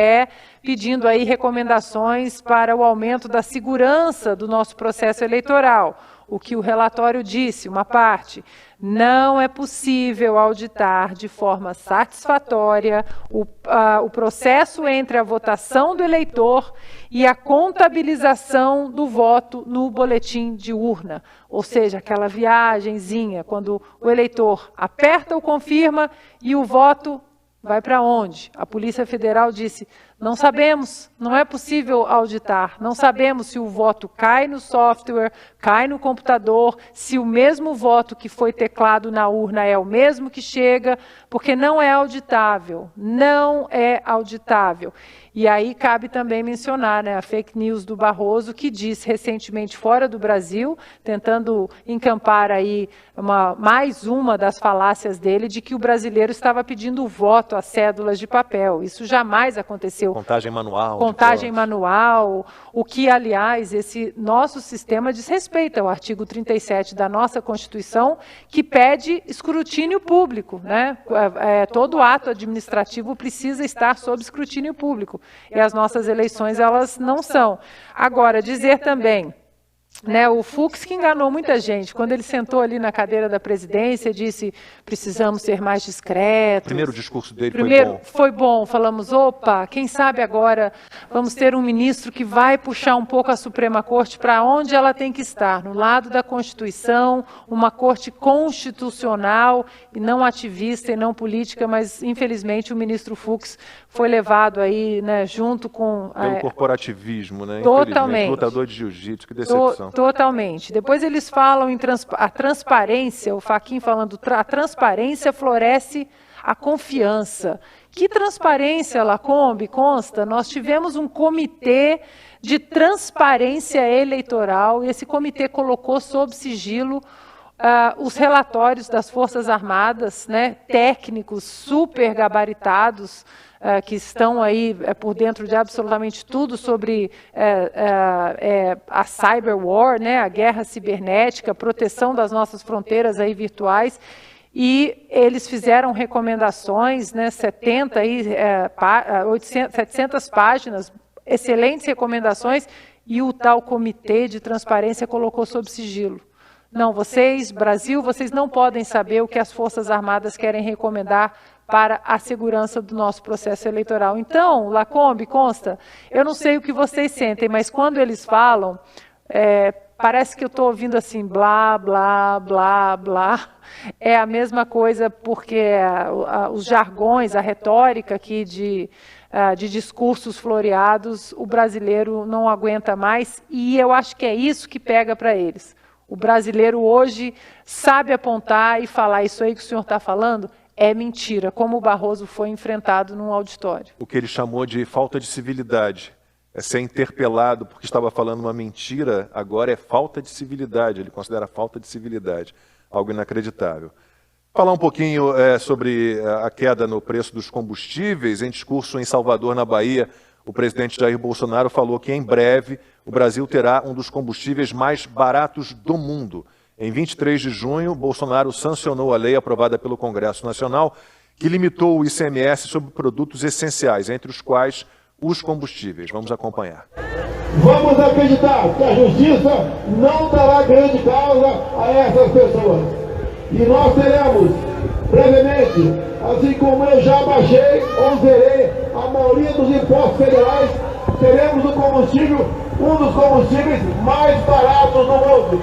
pedindo aí recomendações para o aumento da segurança do nosso processo eleitoral. O que o relatório disse, uma parte, não é possível auditar de forma satisfatória o processo entre a votação do eleitor e a contabilização do voto no boletim de urna. Ou seja, aquela viagenzinha, quando o eleitor aperta o confirma e o voto vai para onde? A Polícia Federal disse, não sabemos, não é possível auditar, não sabemos se o voto cai no software, cai no computador, se o mesmo voto que foi teclado na urna é o mesmo que chega, porque não é auditável, não é auditável. E aí cabe também mencionar, né, a fake news do Barroso, que disse recentemente fora do Brasil, tentando encampar aí mais uma das falácias dele, de que o brasileiro estava pedindo o voto às cédulas de papel. Isso jamais aconteceu. Contagem manual. Contagem manual, o que, aliás, esse nosso sistema desrespeita o artigo 37 da nossa Constituição, que pede escrutínio público, né? Todo ato administrativo precisa estar sob escrutínio público. E as nossas eleições, elas não são. Agora, dizer também né, o Fux que enganou muita gente. Quando ele sentou ali na cadeira da presidência, disse, precisamos ser mais discretos. O primeiro discurso dele foi bom. Falamos, opa, quem sabe agora vamos ter um ministro que vai puxar um pouco a Suprema Corte para onde ela tem que estar, no lado da Constituição, uma corte constitucional e não ativista e não política, mas infelizmente o ministro Fux foi levado aí, né, junto com... Pelo corporativismo, né? Totalmente. Lutador de jiu-jitsu, que decepção. Totalmente. Depois eles falam em a transparência, o Fachin falando, a transparência floresce a confiança. Que transparência, Lacombe, consta? Nós tivemos um comitê de transparência eleitoral e esse comitê colocou sob sigilo os relatórios das Forças Armadas, né, técnicos super gabaritados, que estão aí por dentro de absolutamente tudo sobre a cyber war, né, a guerra cibernética, a proteção das nossas fronteiras aí virtuais, e eles fizeram recomendações, né, 700 páginas, excelentes recomendações, e o tal comitê de transparência colocou sob sigilo. Não, vocês, Brasil, vocês não podem saber o que as Forças Armadas querem recomendar para a segurança do nosso processo eleitoral. Então, Lacombe, consta, eu não sei o que vocês sentem, mas quando eles falam, parece que eu estou ouvindo assim, blá, blá, blá, blá. É a mesma coisa porque os jargões, a retórica aqui de discursos floreados, o brasileiro não aguenta mais e eu acho que é isso que pega para eles. O brasileiro hoje sabe apontar e falar isso aí que o senhor está falando é mentira, como o Barroso foi enfrentado num auditório. O que ele chamou de falta de civilidade. É ser interpelado porque estava falando uma mentira, agora é falta de civilidade, ele considera falta de civilidade, algo inacreditável. Falar um pouquinho sobre a queda no preço dos combustíveis. Em discurso em Salvador, na Bahia, o presidente Jair Bolsonaro falou que em breve o Brasil terá um dos combustíveis mais baratos do mundo. Em 23 de junho, Bolsonaro sancionou a lei aprovada pelo Congresso Nacional que limitou o ICMS sobre produtos essenciais, entre os quais os combustíveis. Vamos acompanhar. Vamos acreditar que a justiça não dará grande causa a essas pessoas. E nós teremos, brevemente, assim como eu já baixei ou zerei a maioria dos impostos federais, teremos o combustível, um dos combustíveis mais baratos do mundo.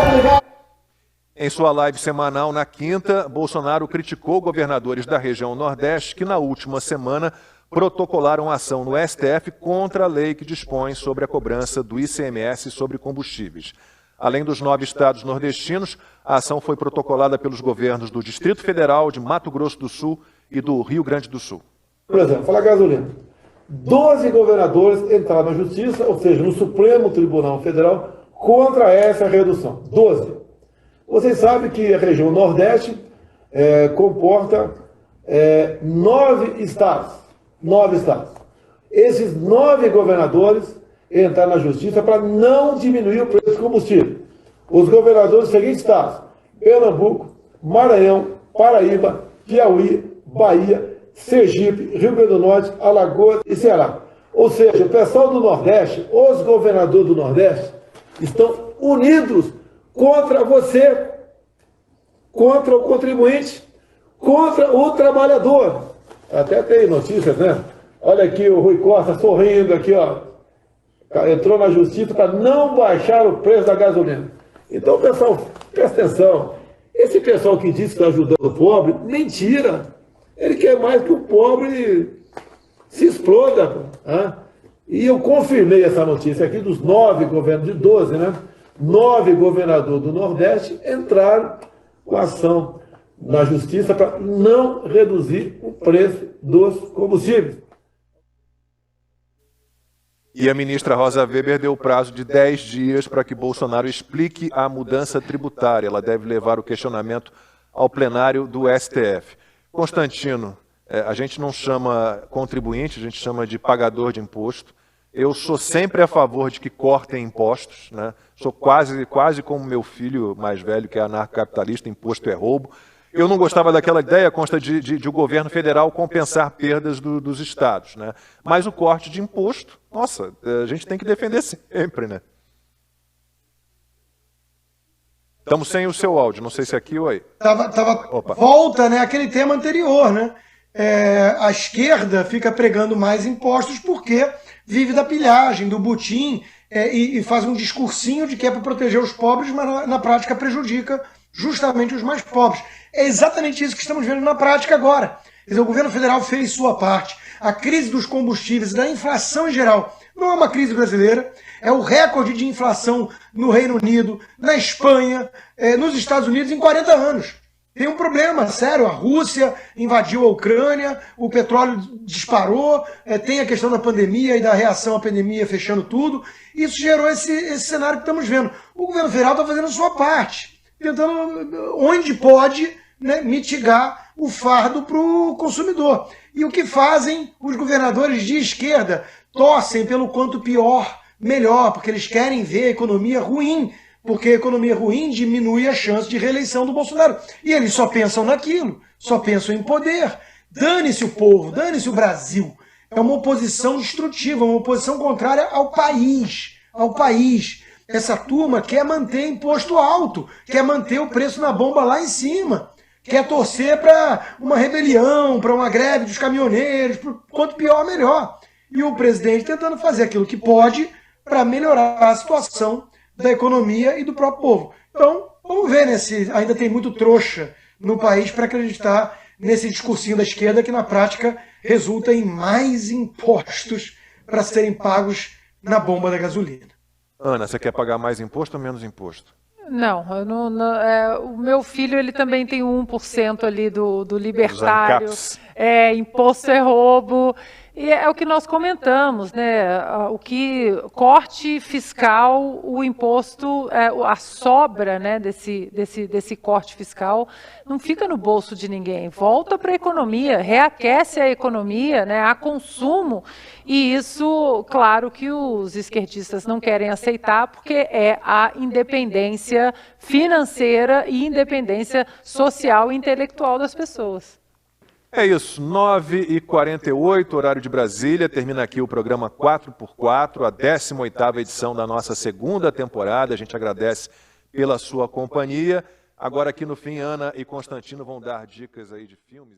Obrigado. Em sua live semanal na quinta, Bolsonaro criticou governadores da região Nordeste que na última semana protocolaram ação no STF contra a lei que dispõe sobre a cobrança do ICMS sobre combustíveis. Além dos 9 estados nordestinos, a ação foi protocolada pelos governos do Distrito Federal, de Mato Grosso do Sul e do Rio Grande do Sul. Por exemplo, falar gasolina. 12 governadores entraram na Justiça, ou seja, no Supremo Tribunal Federal, contra essa redução. 12. Vocês sabem que a região Nordeste comporta 9 estados. 9 estados. Esses 9 governadores entraram na Justiça para não diminuir o preço do combustível. Os governadores dos seguintes estados: Pernambuco, Maranhão, Paraíba, Piauí, Bahia, Sergipe, Rio Grande do Norte, Alagoas e Ceará. Ou seja, o pessoal do Nordeste, os governadores do Nordeste, estão unidos contra você, contra o contribuinte, contra o trabalhador. Até tem notícias, né? Olha aqui o Rui Costa sorrindo aqui, ó. Entrou na Justiça para não baixar o preço da gasolina. Então, pessoal, presta atenção. Esse pessoal que diz que está ajudando o pobre, mentira. Ele quer mais que o pobre se exploda. Hein? E eu confirmei essa notícia aqui dos 9 governos, de 12, né? 9 governadores do Nordeste entraram com ação na Justiça para não reduzir o preço dos combustíveis. E a ministra Rosa Weber deu prazo de 10 dias para que Bolsonaro explique a mudança tributária. Ela deve levar o questionamento ao plenário do STF. Constantino, a gente não chama contribuinte, a gente chama de pagador de imposto. Eu sou sempre a favor de que cortem impostos, né? Sou quase como meu filho mais velho, que é anarcocapitalista, imposto é roubo. Eu não gostava daquela ideia, consta de o governo federal compensar perdas dos estados, né? Mas o corte de imposto, nossa, a gente tem que defender sempre, né? Estamos sem o seu áudio, não sei se é aqui ou aí. Volta, né, aquele tema anterior, né? A esquerda fica pregando mais impostos porque vive da pilhagem, do butim, e faz um discursinho de que é para proteger os pobres, mas na prática prejudica justamente os mais pobres. É exatamente isso que estamos vendo na prática agora. Quer dizer, o governo federal fez sua parte. A crise dos combustíveis, da inflação em geral, não é uma crise brasileira, é o recorde de inflação no Reino Unido, na Espanha, nos Estados Unidos em 40 anos. Tem um problema sério, a Rússia invadiu a Ucrânia, o petróleo disparou, tem a questão da pandemia e da reação à pandemia fechando tudo. Isso gerou esse cenário que estamos vendo. O governo federal está fazendo a sua parte, tentando, onde pode, né, mitigar o fardo para o consumidor. E o que fazem os governadores de esquerda? Torcem pelo quanto pior, melhor, porque eles querem ver a economia ruim, porque a economia ruim diminui a chance de reeleição do Bolsonaro. E eles só pensam naquilo, só pensam em poder. Dane-se o povo, dane-se o Brasil. É uma oposição destrutiva, uma oposição contrária ao país. Ao país. Essa turma quer manter imposto alto, quer manter o preço na bomba lá em cima, quer torcer para uma rebelião, para uma greve dos caminhoneiros, quanto pior, melhor. E o presidente tentando fazer aquilo que pode para melhorar a situação da economia e do próprio povo. Então, vamos ver, né, se ainda tem muito trouxa no país para acreditar nesse discursinho da esquerda que na prática resulta em mais impostos para serem pagos na bomba da gasolina. Ana, você quer pagar mais imposto ou menos imposto? Não, o meu filho ele também tem 1% ali do libertário. Imposto é roubo. E é o que nós comentamos, né? O que corte fiscal, o imposto, a sobra, né, desse corte fiscal não fica no bolso de ninguém, volta para a economia, reaquece a economia, né, a consumo, e isso, claro que os esquerdistas não querem aceitar, porque é a independência financeira e independência social e intelectual das pessoas. É isso, 9h48, horário de Brasília, termina aqui o programa 4x4, a 18ª edição da nossa segunda temporada. A gente agradece pela sua companhia. Agora aqui no fim, Ana e Constantino vão dar dicas aí de filmes.